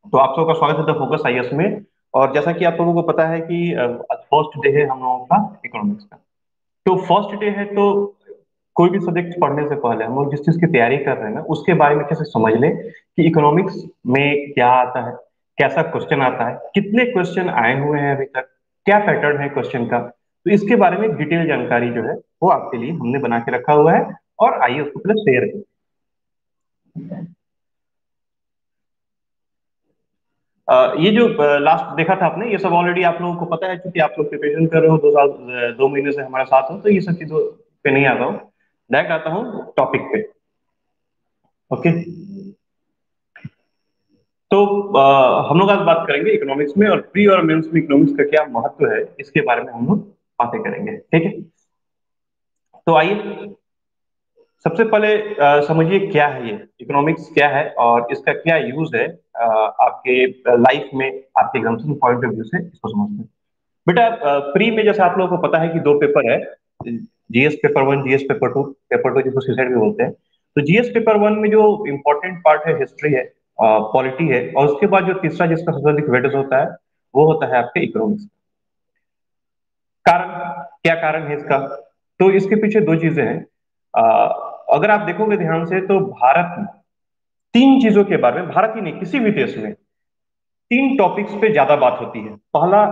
तो आप लोगों का स्वागत है द फोकस आईएएस में। और जैसा कि आप लोगों को पता है कि फर्स्ट डे है हम लोगों का इकोनॉमिक्स का। तो फर्स्ट डे है तो कोई भी सब्जेक्ट पढ़ने से पहले हम लोग जिस चीज की तैयारी कर रहे हैं ना उसके बारे में कैसे समझ लें कि इकोनॉमिक्स में क्या आता है, कैसा क्वेश्चन आता है, कितने क्वेश्चन आए हुए हैं अभी तक, क्या पैटर्न है क्वेश्चन का। तो इसके बारे में डिटेल जानकारी जो है वो आपके लिए हमने बना के रखा हुआ है। और आइए उसको पहले शेयर करें। ये जो लास्ट देखा था आपने, ये सब ऑलरेडी आप लोगों को पता है क्योंकि आप लोग प्रिपरेशन कर रहे हो 2 साल 2 महीने से हमारे साथ हो, तो ये सब चीजों पे नहीं आता हूँ। डायरेक्ट आता हूँ टॉपिक पे। ओके। तो हम लोग आज बात करेंगे इकोनॉमिक्स में, और प्री और मेंस में इकोनॉमिक्स का क्या महत्व है इसके बारे में हम लोग बातें करेंगे, ठीक है। तो आइए सबसे पहले समझिए क्या है ये इकोनॉमिक्स, क्या है और इसका क्या यूज है आपके लाइफ में, आपके कंसर्न पॉइंट ऑफ व्यू से इसको समझते हैं। बेटा प्री में जैसे आप लोगों को पता है कि 2 पेपर है, GS paper 1, GS paper 2। Paper 2 जिसको सुसाइड भी बोलते हैं। तो जीएस पेपर 1 में जो इम्पोर्टेंट पार्ट है हिस्ट्री है, पॉलिटी है, और उसके बाद जो तीसरा जिसका सबसे अधिक वेटेज होता है वो होता है आपके इकोनॉमिक्स। कारण, क्या कारण है इसका? तो इसके पीछे दो चीजें हैं। अगर आप देखोगे ध्यान से तो भारत में 3 चीजों के बारे में, भारत ही नहीं किसी भी देश में 3 टॉपिक्स पे ज्यादा बात होती है। पहला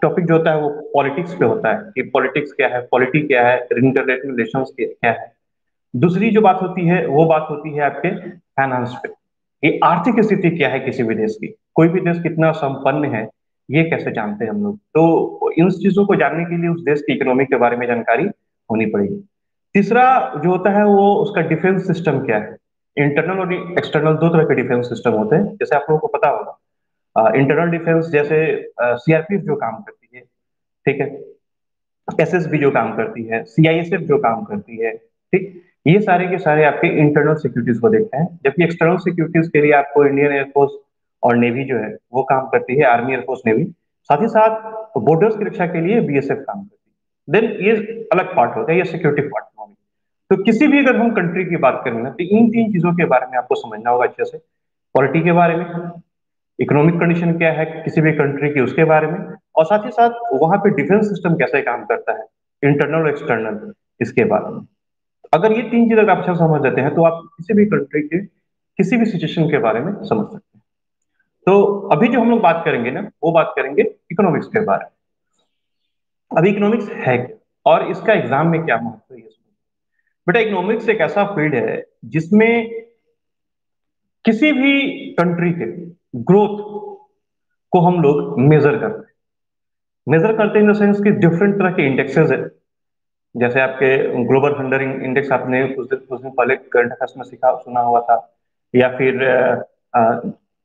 टॉपिक जो होता है वो पॉलिटिक्स पे होता है कि पॉलिटिक्स क्या है, पॉलिटी क्या है, इंटरनेशनल रिलेशंस क्या है। दूसरी जो बात होती है वो बात होती है आपके फाइनेंस पे, ये आर्थिक स्थिति क्या है किसी भी देश की, कोई भी देश कितना संपन्न है ये कैसे जानते हैं हम लोग। तो इन चीजों को जानने के लिए उस देश की इकोनॉमी के बारे में जानकारी होनी पड़ेगी। तीसरा जो होता है वो उसका डिफेंस सिस्टम क्या है। इंटरनल और एक्सटर्नल दो तरह के डिफेंस सिस्टम होते हैं, जैसे आप लोगों को पता होगा। इंटरनल डिफेंस जैसे सीआरपीएफ जो काम करती है, ठीक है, एसएसबी जो काम करती है, सीआईएसएफ जो काम करती है, ठीक, ये सारे के सारे आपके इंटरनल सिक्योरिटीज को देखते हैं। जबकि एक्सटर्नल सिक्योरिटीज के लिए आपको इंडियन एयरफोर्स और नेवी जो है वो काम करती है, आर्मी एयरफोर्स नेवी। साथ ही साथ बॉर्डर्स की रक्षा के लिए बीएसएफ काम करती है। देन ये अलग पार्ट होता है, ये सिक्योरिटी पार्ट होगी। तो किसी भी अगर हम कंट्री की बात करें ना तो इन 3 चीजों के बारे में आपको समझना होगा अच्छे से। पॉलिटी के बारे में, इकोनॉमिक कंडीशन क्या है किसी भी कंट्री की उसके बारे में, और साथ ही साथ वहां पे डिफेंस सिस्टम कैसे काम करता है, इंटरनल और एक्सटर्नल, इसके बारे में। अगर ये 3 चीजें आप अच्छा समझ लेते हैं तो आप किसी भी कंट्री के किसी भी सिचुएशन के बारे में समझ सकते हैं। तो अभी जो हम लोग बात करेंगे ना वो बात करेंगे इकोनॉमिक्स के बारे में। अभी इकोनॉमिक्स है क्या और इसका एग्जाम में क्या महत्व है ये समझिए। बेटा इकोनॉमिक्स एक ऐसा फील्ड है जिसमें किसी भी कंट्री के ग्रोथ को हम लोग मेजर करते हैं। मेजर करते हैं इन द सेंस कि डिफरेंट तरह के इंडेक्सेस है। जैसे आपके ग्लोबल हंडर इंडेक्स, आपने कुछ दिन पहले करंट अफेयर्स में सीखा सुना हुआ था। या फिर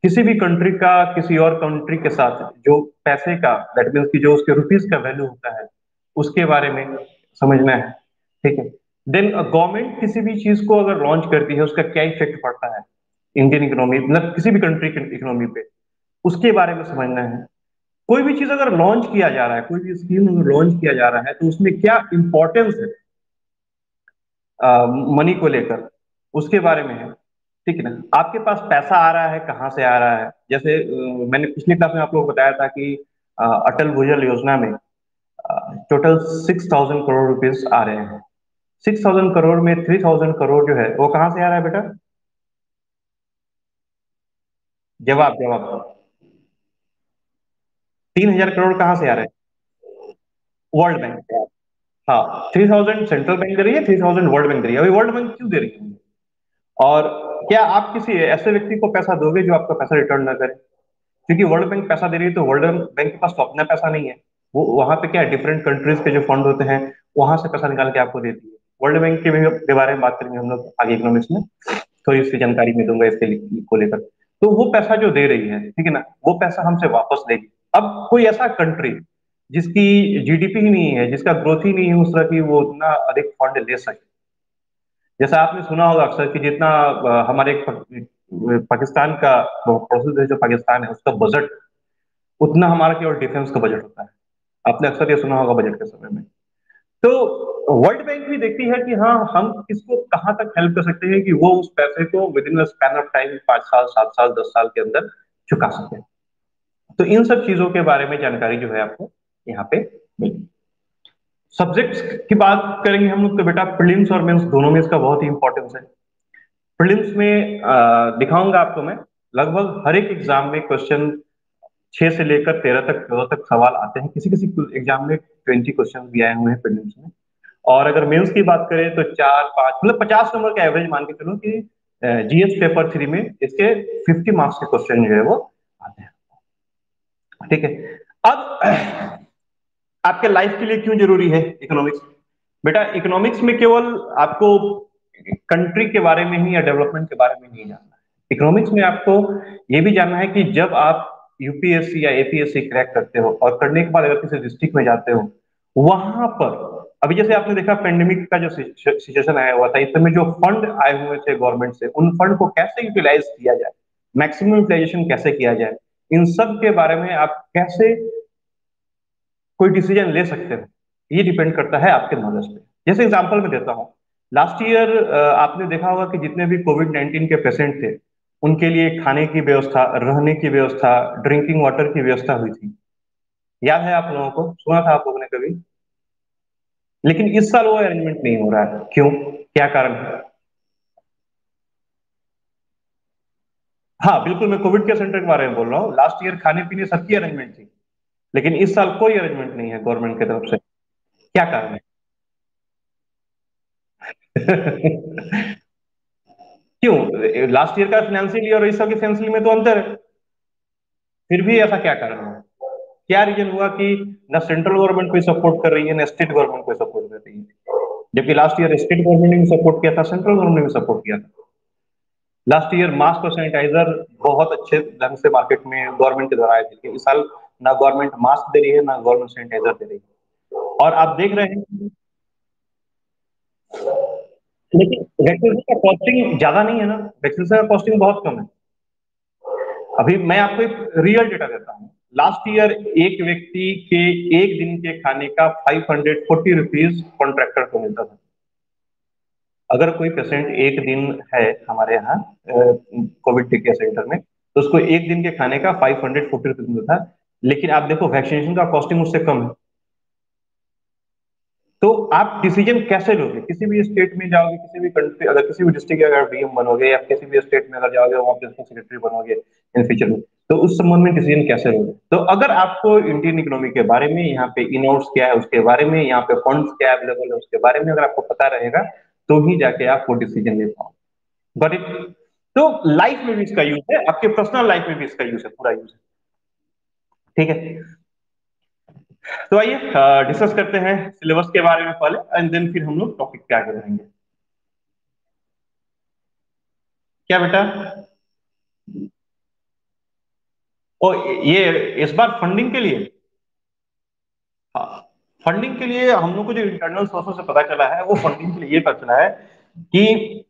किसी भी कंट्री का किसी और कंट्री के साथ जो पैसे का, दैट मीन्स कि जो उसके रुपीस का वैल्यू होता है उसके बारे में समझना है, ठीक है। देन गवर्नमेंट किसी भी चीज को अगर लॉन्च करती है उसका क्या इफेक्ट पड़ता है इंडियन इकोनॉमी, मतलब किसी भी कंट्री की इकोनॉमी पे, उसके बारे में समझना है। कोई भी चीज अगर लॉन्च किया जा रहा है, कोई भी स्कीम अगर लॉन्च किया जा रहा है तो उसमें क्या इंपॉर्टेंस है मनी को लेकर, उसके बारे में है, ठीक है ना। आपके पास पैसा आ रहा है कहाँ से आ रहा है, जैसे मैंने पिछली क्लास में आप लोगों को बताया था कि अटल भूजल योजना में टोटल 6,000 करोड़ रुपीस आ रहे हैं। 6,000 करोड़ में 3,000 करोड़ जो है वो कहाँ से आ रहा है बेटा? जवाब जवाब। 3,000 करोड़ कहाँ से आ रहे हैं? वर्ल्ड बैंक से। हाँ, 3,000 सेंट्रल बैंक दे रही है, 3,000 वर्ल्ड बैंक दे रही है। अभी वर्ल्ड बैंक क्यों दे रही है? और क्या आप किसी ऐसे व्यक्ति को पैसा दोगे जो आपका पैसा रिटर्न ना करे? क्योंकि वर्ल्ड बैंक पैसा दे रही है तो वर्ल्ड बैंक के पास तो अपना पैसा नहीं है। वो वहां पे क्या डिफरेंट कंट्रीज के जो फंड होते हैं वहां से पैसा निकाल के आपको देती है। वर्ल्ड बैंक के बारे में बात करेंगे हम लोग आगे इकोनॉमिक्स में, थोड़ी सी जानकारी मैं दूंगा इसके को लेकर। तो वो पैसा जो दे रही है, ठीक है ना, वो पैसा हमसे वापस लेगी। अब कोई ऐसा कंट्री जिसकी जीडीपी ही नहीं है, जिसका ग्रोथ ही नहीं है उस तरह की, वो उतना अधिक फंड ले सके। जैसा आपने सुना होगा अक्सर कि जितना हमारे पाकिस्तान का पड़ोसी देश जो पाकिस्तान है उसका बजट, उतना हमारा केवल डिफेंस का बजट होता है। आपने अक्सर ये सुना होगा बजट के समय में। तो वर्ल्ड बैंक भी देखती है कि हाँ हम किसको कहाँ तक हेल्प कर सकते हैं कि वो उस पैसे को with in span of time 5 साल 7 साल 10 साल के अंदर चुका सके। तो इन सब चीजों के बारे में जानकारी जो है आपको यहाँ पे मिलेगी। सब्जेक्ट्स की बात करेंगे हम लोग तो बेटा प्रीलिम्स और मेंस दोनों में इसका बहुत ही इंपॉर्टेंस है। प्रीलिम्स में दिखाऊंगा आपको मैं, लगभग हर एक एग्जाम में क्वेश्चन 6 से लेकर 13 तक 14 तक सवाल आते हैं, किसी किसी एग्जाम में 20 क्वेश्चन भी आए हुए हैं प्रीलिम्स में। और अगर मेंस की बात करें तो 4 5 मतलब 50 नंबर का एवरेज मान के चलो कि जीएस पेपर 3 में इसके 50 मार्क्स के क्वेश्चन जो है वो आते हैं। ठीक है, अब आपके लाइफ के लिए क्यों जरूरी है इकोनॉमिक्स? बेटा इकोनॉमिक्स में केवल आपको कंट्री के बारे में ही या डेवलपमेंट के बारे में नहीं जानना है। इकोनॉमिक्स में आपको ये भी जानना है कि जब आप यूपीएससी या एपीएससी क्रैक करते हो और करने के बाद अगर किसी डिस्ट्रिक्ट में जाते हो, वहां पर अभी जैसे आपने देखा पेंडेमिक का जो सिचुएशन आया हुआ था, इस समय जो फंड आए हुए थे गवर्नमेंट से, उन फंड को कैसे यूटिलाइज किया जाए, मैक्सिमम यूटिलाइजेशन कैसे किया जाए, इन सब के बारे में आप कैसे कोई डिसीजन ले सकते हो, ये डिपेंड करता है आपके नॉलेज पे। जैसे एग्जांपल मैं देता हूँ, लास्ट ईयर आपने देखा होगा कि जितने भी कोविड 19 के पेशेंट थे, उनके लिए खाने की व्यवस्था, रहने की व्यवस्था, ड्रिंकिंग वाटर की व्यवस्था हुई थी। याद है आप लोगों को, सुना था आप लोगों ने कभी? लेकिन इस साल वो अरेंजमेंट नहीं हो रहा है, क्यों, क्या कारण है? हाँ बिल्कुल, मैं कोविड के सेंटर के बारे में बोल रहा हूँ। लास्ट ईयर खाने पीने सबकी अरेंजमेंट थी, लेकिन इस साल कोई अरेंजमेंट नहीं है गवर्नमेंट की तरफ से। क्या कारण है? क्यों, लास्ट ईयर का फाइनेंशियल ईयर और इस साल के फाइनेंशियल में तो अंतर है, फिर भी ऐसा क्या कारण है? क्या रीजन हुआ कि ना सेंट्रल गवर्नमेंट कोई सपोर्ट कर रही है ना स्टेट गवर्नमेंट कोई सपोर्ट कर रही है? जबकि लास्ट ईयर स्टेट गवर्नमेंट ने भी सपोर्ट किया था, सेंट्रल गवर्नमेंट ने भी सपोर्ट किया था। लास्ट ईयर मास्क और सैनिटाइजर बहुत अच्छे ढंग से मार्केट में गवर्नमेंट के द्वारा आए थे, लेकिन इस साल ना गवर्नमेंट मास्क दे रही है ना गवर्नमेंट सैनिटाइजर दे रही है। और आप देख रहे हैं, लेकिन वैक्सीन का कॉस्टिंग ज्यादा नहीं है ना, वैक्सीन का कॉस्टिंग बहुत कम है। अभी मैं आपको एक रियल डेटा देता हूँ। लास्ट ईयर एक व्यक्ति के एक दिन के खाने का 540 रुपीज कॉन्ट्रैक्टर को मिलता था। अगर कोई पेशेंट एक दिन है हमारे यहाँ कोविड केयर सेंटर में, तो उसको एक दिन के खाने का 540 रुपीज मिलता था। लेकिन आप देखो वैक्सीनेशन का कॉस्टिंग उससे कम है। तो आप डिसीजन कैसे लोगे? किसी भी स्टेट में जाओगे, किसी भी कंट्री, अगर किसी भी डिस्ट्रिक्ट के अगर डीएम बनोगे या किसी भी स्टेट में अगर जाओगे वहां प्रिंसिपल सेक्रेटरी बनोगे इन फ्यूचर में, तो उस संबंध में डिसीजन कैसे लोगे? तो अगर आपको इंडियन इकोनॉमी के बारे में, यहाँ पे इनोट्स क्या है उसके बारे में, यहाँ पे फंड्स क्या अवेलेबल है उसके बारे में अगर आपको पता रहेगा, तो ही जाके आप वो डिसीजन ले पाओ। Got it? तो लाइफ में भी इसका यूज है, आपके पर्सनल लाइफ में भी इसका यूज है, पूरा यूज है। ठीक है, तो आइए डिस्कस करते हैं सिलेबस के बारे में पहले, एंड देन फिर हम लोग टॉपिक पे आगे बढ़ेंगे। क्या बेटा? ओ, ये इस बार फंडिंग के लिए, हाँ, फंडिंग के लिए हम लोग को जो इंटरनल सोर्सेस से पता चला है, वो फंडिंग के लिए ये पता चला है कि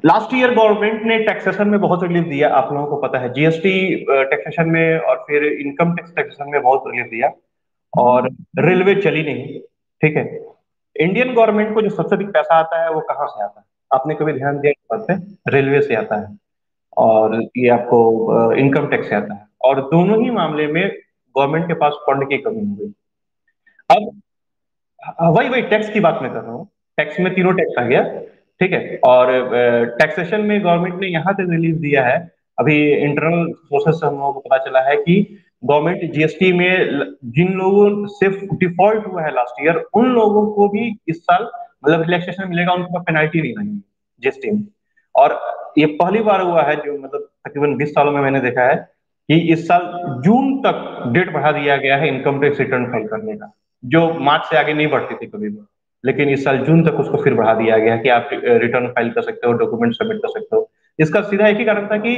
लास्ट ईयर गवर्नमेंट ने टैक्सेशन में बहुत रिलीफ दिया, आप लोगों को पता है, जीएसटी टैक्सेशन में और फिर इनकम टैक्स टैक्सेशन में बहुत रिलीफ दिया, और रेलवे चली नहीं। ठीक है, इंडियन गवर्नमेंट को जो सबसे अधिक पैसा आता है वो कहाँ से आता है? आपने कभी ध्यान दिया इस बात पे? रेलवे से आता है, और ये आपको इनकम टैक्स से आता है, और दोनों ही मामले में गवर्नमेंट के पास फंड की कमी हो गई। अब वही वही टैक्स की बात मैं कर रहा हूँ, टैक्स में तीनों टैक्स आ गया। ठीक है, और टैक्सेशन में गवर्नमेंट ने यहाँ तक रिलीफ दिया है, अभी इंटरनल सोर्सेस से हम लोगों को पता चला है कि गवर्नमेंट जीएसटी में जिन लोगों से डिफॉल्ट हुआ है लास्ट ईयर, उन लोगों को भी इस साल मतलब रिलैक्सेशन मिलेगा, उनको पेनल्टी नहीं लगेगी जीएसटी में। और ये पहली बार हुआ है जो मतलब तकरीबन 20 सालों में मैंने देखा है कि इस साल जून तक डेट बढ़ा दिया गया है इनकम टैक्स रिटर्न फाइल करने का, जो मार्च से आगे नहीं बढ़ती थी कभी भी, लेकिन इस साल जून तक उसको फिर बढ़ा दिया गया कि आप रिटर्न फाइल कर सकते हो, डॉक्यूमेंट सबमिट कर सकते हो। इसका सीधा एक ही कारण था कि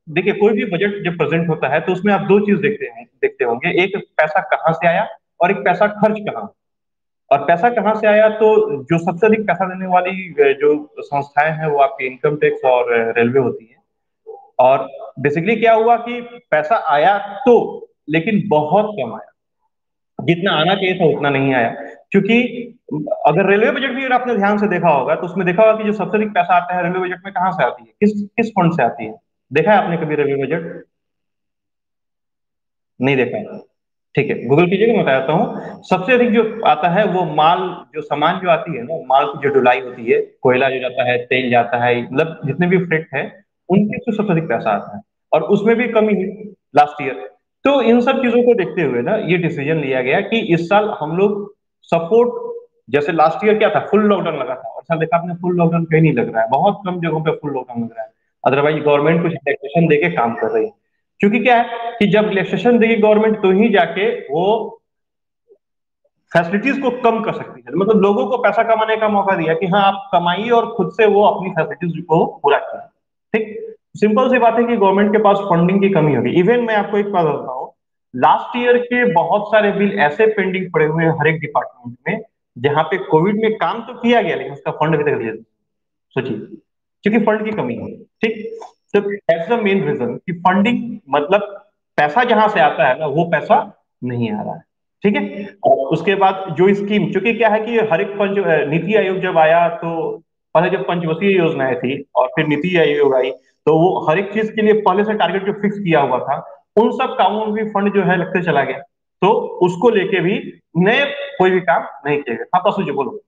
देखिए कोई भी बजट जब प्रेजेंट होता है तो उसमें आप दो चीज देखते होंगे, एक पैसा कहाँ से आया और एक पैसा खर्च कहाँ। और पैसा कहाँ से आया, तो जो सबसे अधिक पैसा देने वाली जो संस्थाएं हैं वो आपकी इनकम टैक्स और रेलवे होती है। और बेसिकली क्या हुआ कि पैसा आया तो, लेकिन बहुत कम आया, जितना आना चाहिए था उतना नहीं आया। क्योंकि अगर रेलवे बजट भी अगर आपने ध्यान से देखा होगा तो उसमें देखा होगा कि जो सबसे अधिक पैसा आता है रेलवे बजट में कहाँ से आती है, किस किस फंड से आती है? देखा है आपने कभी रेलवे बजट? नहीं देखा। ठीक है, गूगल कीजिएगा, मैं बताता हूँ। सबसे अधिक जो आता है वो माल, जो सामान जो आती है ना, माल की जो ढुलाई होती है, कोयला जो जाता है, तेल जाता है, मतलब जितने भी फ्रेट है, उनके से सबसे अधिक पैसा आता है। और उसमें भी कमी हुई लास्ट ईयर। तो इन सब चीजों को देखते हुए ना ये डिसीजन लिया गया कि इस साल हम लोग सपोर्ट, जैसे लास्ट ईयर क्या था, फुल लॉकडाउन लगा था, और साल देखा आपने फुल लॉकडाउन कहीं नहीं लग रहा है, बहुत कम जगहों पे फुल लॉकडाउन लग रहा है। अदरवाइज गवर्नमेंट कुछ रिलैक्सेशन देके काम कर रही है। क्योंकि क्या है कि जब रिलैक्सेशन देगी गवर्नमेंट, तो ही जाके वो फैसिलिटीज को कम कर सकती है। मतलब लोगों को पैसा कमाने का मौका दिया कि हाँ आप कमाइए और खुद से वो अपनी फैसिलिटीज को पूरा करें। ठीक, सिंपल सी बात है कि गवर्नमेंट के पास फंडिंग की कमी होगी। इवन मैं आपको एक बात बताता हूँ, लास्ट ईयर के बहुत सारे बिल ऐसे पेंडिंग पड़े हुए हैं हर एक डिपार्टमेंट में, जहां पे कोविड में काम तो किया गया लेकिन उसका फंड अभी तक दिया। सोचिए, क्योंकि फंड की कमी है। ठीक, तो दैट्स द मेन रीजन कि फंडिंग, मतलब पैसा जहां से आता है ना, वो पैसा नहीं आ रहा है। ठीक है, और उसके बाद जो स्कीम, चूंकि क्या है कि हर एक पंच, नीति आयोग जब आया तो पहले जब पंचवर्षीय योजनाएं थी और फिर नीति आयोग आई, तो वो हर एक चीज के लिए पहले से टारगेट जो फिक्स किया हुआ था, उन सब कामों में भी फंड जो है लगते चला गया। तो उसको लेके भी नए कोई भी काम नहीं किया गया। हाँ, पसू जी बोलो।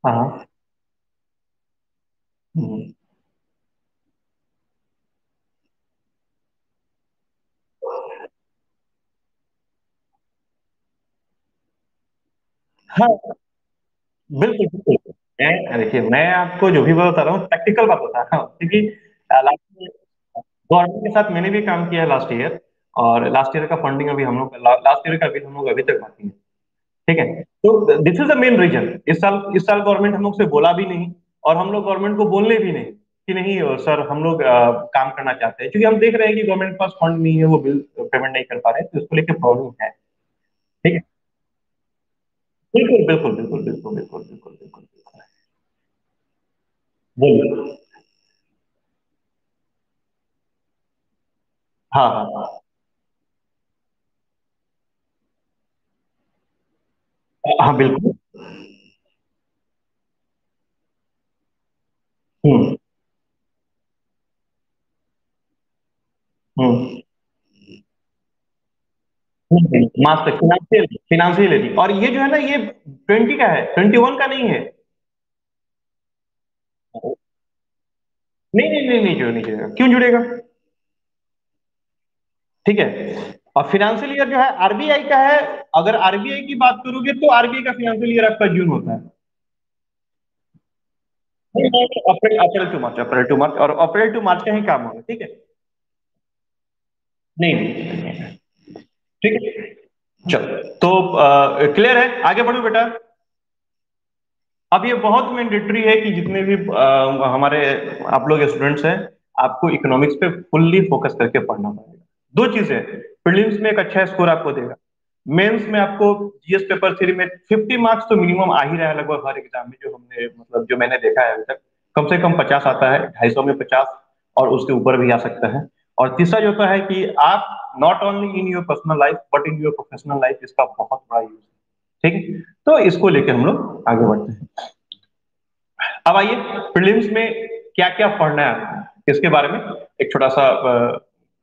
हाँ हाँ। हम्म। हाँ, बिल्कुल बिल्कुल। मैं देखिए, मैं आपको जो भी बता रहा हूँ प्रैक्टिकल बात बता रहा हूँ, क्योंकि लास्ट गवर्नमेंट के साथ मैंने भी काम किया है लास्ट ईयर। और लास्ट ईयर का फंडिंग अभी हम लोग, लास्ट ईयर का बिल हम लोग अभी तक बाकी है। ठीक है, तो this is the main reason. इस साल गवर्नमेंट हम लोग से बोला भी नहीं, और हम लोग गवर्नमेंट को बोलने भी नहीं कि नहीं सर हम लोग काम करना चाहते हैं, क्योंकि हम देख रहे हैं कि गवर्नमेंट के पास फंड नहीं है, वो बिल पेमेंट नहीं कर पा रहे हैं, तो इसको लेकर प्रॉब्लम है। ठीक है, बिल्कुल बिल्कुल बिल्कुल बिल्कुल बिल्कुल बिल्कुल बिल्कुल बिल्कुल। बोलिए। हाँ हाँ हाँ। हाँ बिल्कुल। हम्म। हम्म। मास तक फिनांशियल फिनांशियल यदि, और ये जो है ना, ये 20 का है, 21 का नहीं है। नहीं नहीं नहीं नहीं, जो नहीं जुड़ेगा, क्यों जुड़ेगा? ठीक है, और फिनेंशियल ईयर जो है आरबीआई का है। अगर आरबीआई की बात करोगे तो आरबीआई का फिनेंशियल ईयर आपका जून होता है। नहीं नहीं, अप्रैल अप्रैल टू मार्च, अप्रैल टू मार्च, और अप्रैल टू मार्च का ही काम होगा। ठीक है। नहीं नहीं नहीं, नहीं। ठीक है, चलो तो क्लियर है, आगे बढ़ो बेटा। अब ये बहुत मैंडेटरी है कि जितने भी हमारे आप लोग स्टूडेंट्स हैं, आपको इकोनॉमिक्स पे फुल्ली फोकस करके पढ़ना पड़ेगा। दो चीजें, प्रीलिम्स में एक अच्छा स्कोर आपको देगा, मेंस में आपको जीएस पेपर थ्री में 50 मार्क्स तो मिनिमम आ ही रहा है लगभग हर एग्जाम में, जो हमने मतलब जो मैंने देखा है अभी तक। कम से कम 50 आता है, 250 में 50, और उसके ऊपर भी आ सकता है। और तीसरा जो होता है कि आप not only in your personal life but in your professional life, इसका बहुत बड़ा यूज है। ठीक है, तो इसको लेकर हम लोग आगे बढ़ते हैं। अब आइए, प्रीलिम्स में क्या क्या पढ़ना है इसके बारे में एक छोटा सा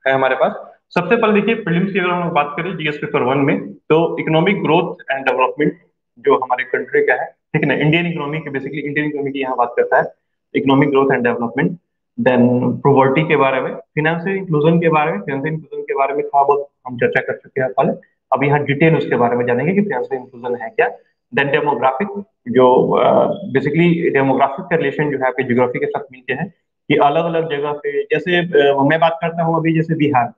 है हमारे पास। सबसे पहले देखिए, प्रीलिम्स की अगर हम बात करें जीएस पेपर वन में, तो इकोनॉमिक ग्रोथ एंड डेवलपमेंट जो हमारे कंट्री का है, ठीक है ना, इंडियन इकोनॉमी की, बेसिकली इंडियन इकोनॉमी की यहाँ बात करता है, economic growth and development. Then poverty के बारे में, फाइनेंशियल इंक्लूजन के बारे में, फाइनेंशियल इंक्लूजन के बारे में थोड़ा बहुत हम चर्चा कर चुके हैं पहले। अब यहाँ डिटेल उसके बारे में जानेंगे कि फाइनेंशियल इंक्लूजन है क्या। देन डेमोग्राफिक, जो बेसिकली डेमोग्राफिक का रिलेशन जो है आपके ज्योग्राफी के साथ मिलते हैं, कि अलग अलग जगह पे, जैसे मैं बात करता हूँ अभी जैसे बिहार।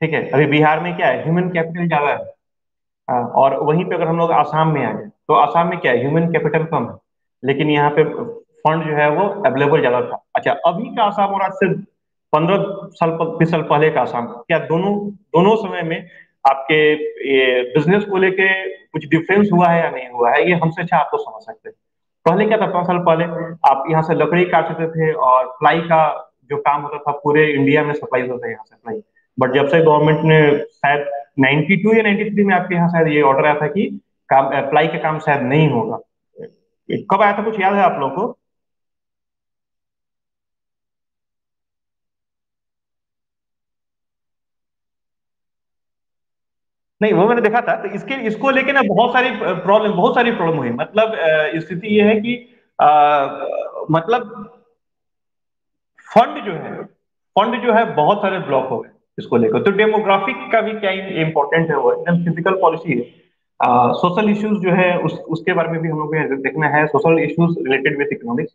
ठीक है, अभी बिहार में क्या है, ह्यूमन कैपिटल ज्यादा है। और वहीं पे अगर हम लोग आसाम में आ जाए, तो आसाम में क्या है, ह्यूमन कैपिटल कम है, लेकिन यहाँ पे फंड जो है वो अवेलेबल ज्यादा था। अच्छा, अभी का आसाम और आज से 15 साल 20 साल पहले का आसाम, क्या दोनों दोनों समय में आपके ये बिजनेस को लेके कुछ डिफरेंस हुआ है या नहीं हुआ है, ये हमसे अच्छा आप तो समझ सकते हैं। पहले क्या था, 5 साल पहले आप यहाँ से लकड़ी काटते थे, और प्लाई का जो काम होता था पूरे इंडिया में सप्लाई होता था यहाँ से प्लाई। बट जब से गवर्नमेंट ने शायद 92 या 93 में आपके यहाँ शायद ये ऑर्डर आया था कि काम अप्लाई का काम शायद नहीं होगा। कब आया था, कुछ याद है आप लोगों को? नहीं, वो मैंने देखा था। तो इसके इसको लेके ना बहुत सारी प्रॉब्लम हुई। मतलब स्थिति ये है कि मतलब फंड जो है फंड जो है बहुत सारे ब्लॉक हो गए इसको लेकर। तो डेमोग्राफिक का भी क्या इम्पोर्टेंट है, वो एकदम फिजिकल पॉलिसी है। सोशल इश्यूज जो है उसके बारे में भी हम लोग को देखना है, social issues related with economics.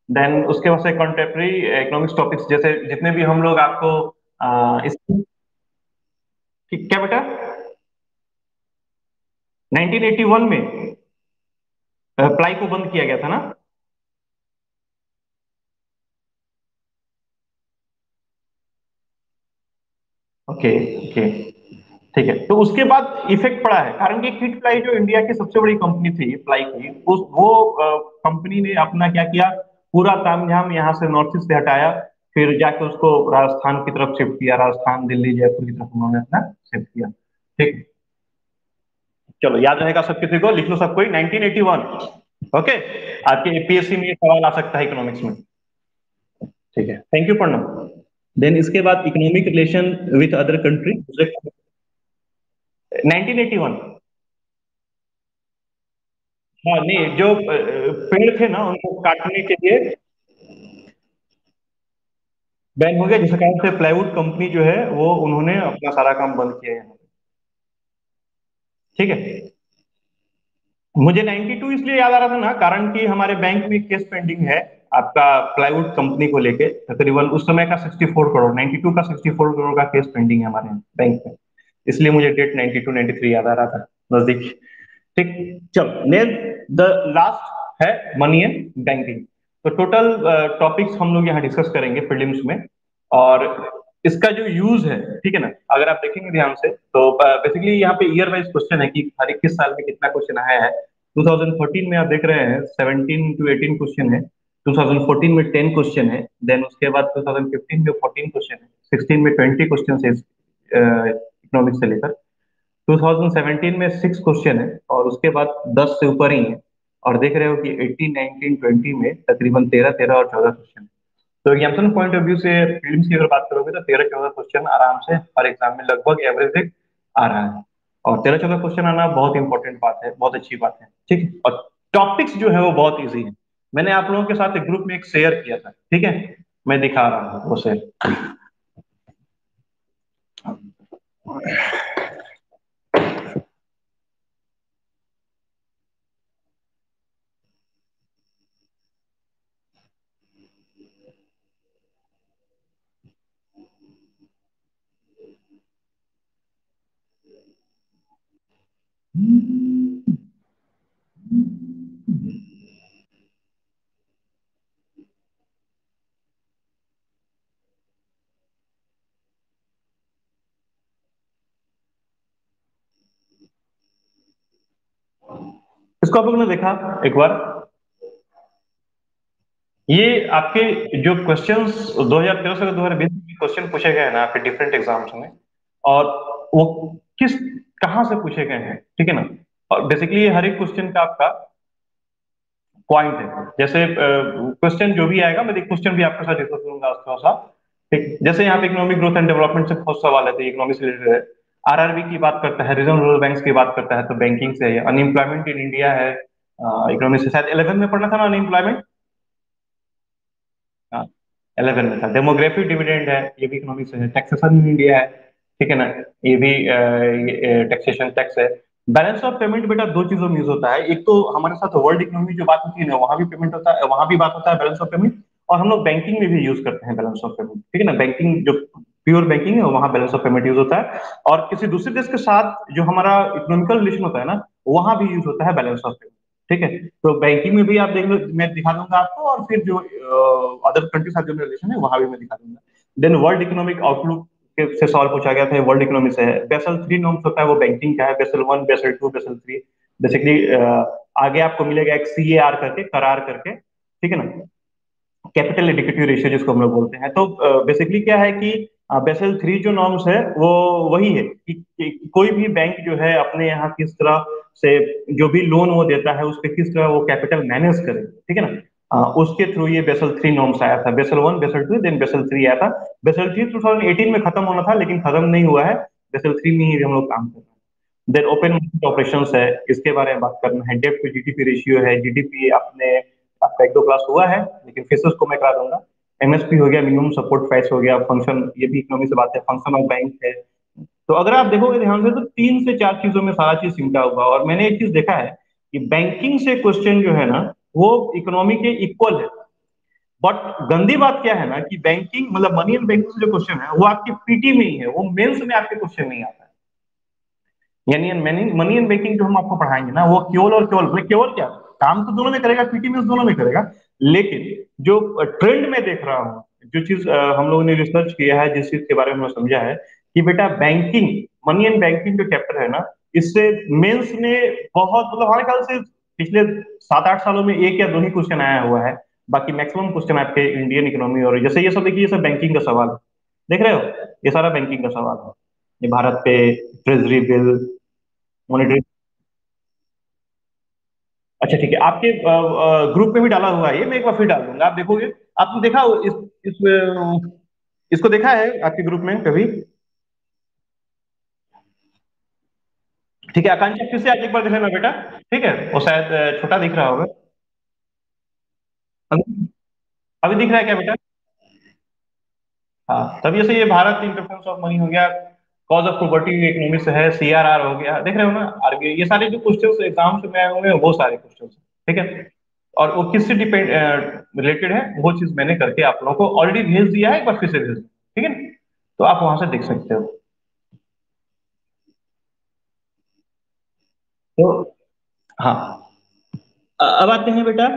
Then उसके बाद से कंटेम्प्रेरी इकोनॉमिक्स टॉपिक्स, जैसे जितने भी हम लोग आपको इस क्या बेटा, 1981 में अप्लाई को बंद किया गया था ना। ओके, ओके, ठीक है। तो उसके बाद इफेक्ट पड़ा है, कारण कि किट प्लाई जो इंडिया की सबसे बड़ी कंपनी थी प्लाई की, उस वो कंपनी ने अपना क्या किया, पूरा तामझाम यहाँ से नॉर्थ ईस्ट से हटाया। फिर जाके उसको राजस्थान की तरफ शिफ्ट किया, राजस्थान, दिल्ली, जयपुर की तरफ उन्होंने अपना शिफ्ट किया। ठीक, चलो याद रहेगा सब किसी को, लिख लो सब कोई 1981। ओके, आपके एपीएससी में ये सवाल आ सकता है इकोनॉमिक्स में। ठीक है, थैंक यू प्रणब। देन इसके बाद economic relation with other country, 1981। हाँ, नहीं, जो पेड़ थे ना उनको काटने के लिए बैन हो गया, जिस कारण से प्लाईवुड कंपनी जो है वो उन्होंने अपना सारा काम बंद किया है यहाँ पे। ठीक है। मुझे 92 इसलिए याद आ रहा था ना, कारण कि हमारे बैंक में केस पेंडिंग है आपका प्लाईवुड कंपनी को लेके। तकरीबन उस समय का 64 करोड़, 92 का 64 करोड़ का केस पेंडिंग है हमारे बैंक में। इसलिए मुझे डेट 92 93 याद आ रहा था, नजदीक। ठीक, चलो नेम द लास्ट है मनी एंड बैंकिंग। तो टोटल टॉपिक्स हम लोग यहाँ डिस्कस करेंगे प्रीलिम्स में। और इसका जो यूज है, ठीक है ना, अगर आप देखेंगे ध्यान से तो बेसिकली यहाँ पे ईयर वाइज क्वेश्चन है कि हर 21 साल में कितना क्वेश्चन आया है। 2014 में आप देख रहे हैं 17 टू 18 क्वेश्चन है। 2014 में 10 क्वेश्चन है। देन उसके बाद 2015 में 14 क्वेश्चन है। 16 में 20 क्वेश्चन है इकोनॉमिक्स से लेकर। 2017 में 6 क्वेश्चन है, और उसके बाद 10 से ऊपर ही है। और देख रहे हो कि 18 19 20 में तकरीबन 13 13 और 14 क्वेश्चन है। तो एग्जाम्पल पॉइंट ऑफ व्यू से प्रीलिम्स की अगर बात करोगे तो 13 14 क्वेश्चन आराम से हर एग्जाम में लगभग एवरेज आ रहा है। और 13 14 क्वेश्चन आना बहुत इंपॉर्टेंट बात है, बहुत अच्छी बात है। ठीक है, और टॉपिक्स जो है वो बहुत इजी है। मैंने आप लोगों के साथ एक ग्रुप में एक शेयर किया था, ठीक है, मैं दिखा रहा हूँ वो शेयर। इसको आप लोगों ने देखा एक बार? ये आपके जो क्वेश्चंस 2013 से 2020 में क्वेश्चन पूछे गए हैं ना आपके डिफरेंट एग्जाम्स में, और वो किस कहाँ से पूछे गए हैं, ठीक है ना। और बेसिकली हर एक क्वेश्चन का आपका पॉइंट है। जैसे क्वेश्चन जो भी आएगा, मैं एक क्वेश्चन भी आपके साथ डिस्कस करूंगा थोड़ा सा। ठीक, जैसे यहाँ पे इकोनॉमिक ग्रोथ एंड डेवलपमेंट से बहुत सवाल है, तो इकोनॉमिक से रिलेटेड है। आरआरबी की बात करता है, रीजनल रूरल बैंक की बात करता है, तो बैंकिंग से है। अनएम्प्लॉयमेंट इन इंडिया है, इकोनॉमिक से। शायद 11 में पढ़ना था ना अनएम्प्लॉयमेंट। हाँ, 11 में था। डेमोग्राफिक डिविडेंड है, ये भी इकोनॉमिक्स है। टैक्सेशन इन इंडिया है, ठीक है ना, ये भी टैक्सेशन टैक्स है। बैलेंस ऑफ पेमेंट बेटा दो चीजों में यूज होता है। एक तो हमारे साथ वर्ल्ड इकोनॉमी जो बात होती है ना, वहां भी पेमेंट होता है, वहां भी बात होता है बैलेंस ऑफ पेमेंट। और हम लोग बैंकिंग में भी यूज करते हैं बैलेंस ऑफ पेमेंट, ठीक है ना। बैंकिंग जो प्योर बैंकिंग है वहां बैलेंस ऑफ पेमेंट यूज होता है। और किसी दूसरे देश के साथ जो हमारा इकोनॉमिकल रिलेशन होता है ना, वहां भी यूज होता है बैलेंस ऑफ पेमेंट। ठीक है, तो बैंकिंग में भी आप देख लो, मैं दिखा दूंगा आपको। और फिर जो अदर कंट्री के साथ जो रिलेशन है वहां भी मैं दिखा दूंगा। देन वर्ल्ड इकोनॉमिक आउटलुक से सवाल पूछा गया था, वर्ल्ड इकोनॉमी से है। बेसल 3 नॉर्म्स होता है, वो बैंकिंग का है। Basal 1, basal 2, basal 3। बेसिकली आगे आपको मिलेगा एक CAR करके, करार करके, ठीक है ना, कैपिटल एडिक्विटी रेशियो जिसको हम लोग बोलते हैं। तो बेसिकली क्या है कि बेसल थ्री जो नॉर्म्स है वो वही है कि कोई भी बैंक जो है अपने यहाँ किस तरह से जो भी लोन वो देता है उस पे किस तरह वो कैपिटल मैनेज करे, ठीक है ना। उसके थ्रू ये बेसल थ्री नॉर्म्स आया था, Basel one, Basel two, then Basel three आया था। बेसल थ्री 2018 में खत्म होना था लेकिन खत्म नहीं हुआ है, बेसल थ्री में ही हम लोग काम कर रहे हैं। देन ओपन मार्केट ऑपरेशंस है, इसके बारे में बात करना है। डेब्ट टू जीडीपी रेशियो है, जीडीपी अपने आपका एक दो क्लास हुआ है लेकिन फिर से उसको मैं करा दूंगा। एमएसपी हो गया, मिनिमम सपोर्ट प्राइस हो गया, फंक्शन, ये भी इकोनॉमी से बात है, फंक्शन ऑफ बैंक है। तो अगर आप देखोगे ध्यान से तो तीन से चार चीजों में सारा चीज सिमटा हुआ, और मैंने एक चीज देखा है कि बैंकिंग से क्वेश्चन जो है ना वो इकोनॉमी के इक्वल है। बट गंदी बात क्या है ना कि बैंकिंग मतलब मनी एंड बैंकिंग से जो क्वेश्चन है वो आपके पीटी में ही है, वो मेंस में आपके क्वेश्चन नहीं आता है। यानी मनी मनी एंड बैंकिंग जो हम आपको पढ़ाएंगे ना वो केवल और केवल, मतलब केवल क्या, काम तो दोनों में करेगा, पीटी में दोनों में करेगा, लेकिन जो ट्रेंड में देख रहा हूँ, जो चीज हम लोगों ने रिसर्च किया है, जिस चीज के बारे में हमने समझा है कि बेटा बैंकिंग, मनी एंड बैंकिंग जो चैप्टर है ना, इससे मेंस में बहुत, मतलब हमारे ख्याल से पिछले 7-8 सालों में एक या दो ही क्वेश्चन आया हुआ है। बाकी मैक्सिमम क्वेश्चन आपके इंडियन इकोनॉमी, और जैसे ये सब देखिए, ये सब बैंकिंग का सवाल है, देख रहे हो, ये सारा बैंकिंग का सवाल है। ये भारत पे ट्रेजरी बिल, मॉनेटरी। अच्छा ठीक है, आपके ग्रुप में भी डाला हुआ है ये, मैं एक बार फिर डाल दूंगा, आप देखोगे। आपने देखा इस इसको देखा है आपके ग्रुप में कभी? ठीक है, आकांक्षा फिर से आज एक बार देख लेना बेटा। ठीक है, वो शायद छोटा दिख रहा होगा। अभी अभी दिख रहा है क्या बेटा? हाँ, तब जैसे ये भारत इंटरफेरेंस ऑफ मनी हो गया, कॉज ऑफ प्रॉपर्टी इकोनॉमिक्स है, सीआरआर हो गया, देख रहे हो ना, आरबीआई, ये सारे जो क्वेश्चन एग्जाम्स में आए हुए हैं वो सारे क्वेश्चन, ठीक है। और वो किससे डिपेंड रिलेटेड है वो चीज मैंने करके आप लोगों को ऑलरेडी भेज दिया है, एक बार फिर से भेज दूं, ठीक है ना? तो आप वहां से देख सकते हो। तो हाँ, अब आते हैं बेटा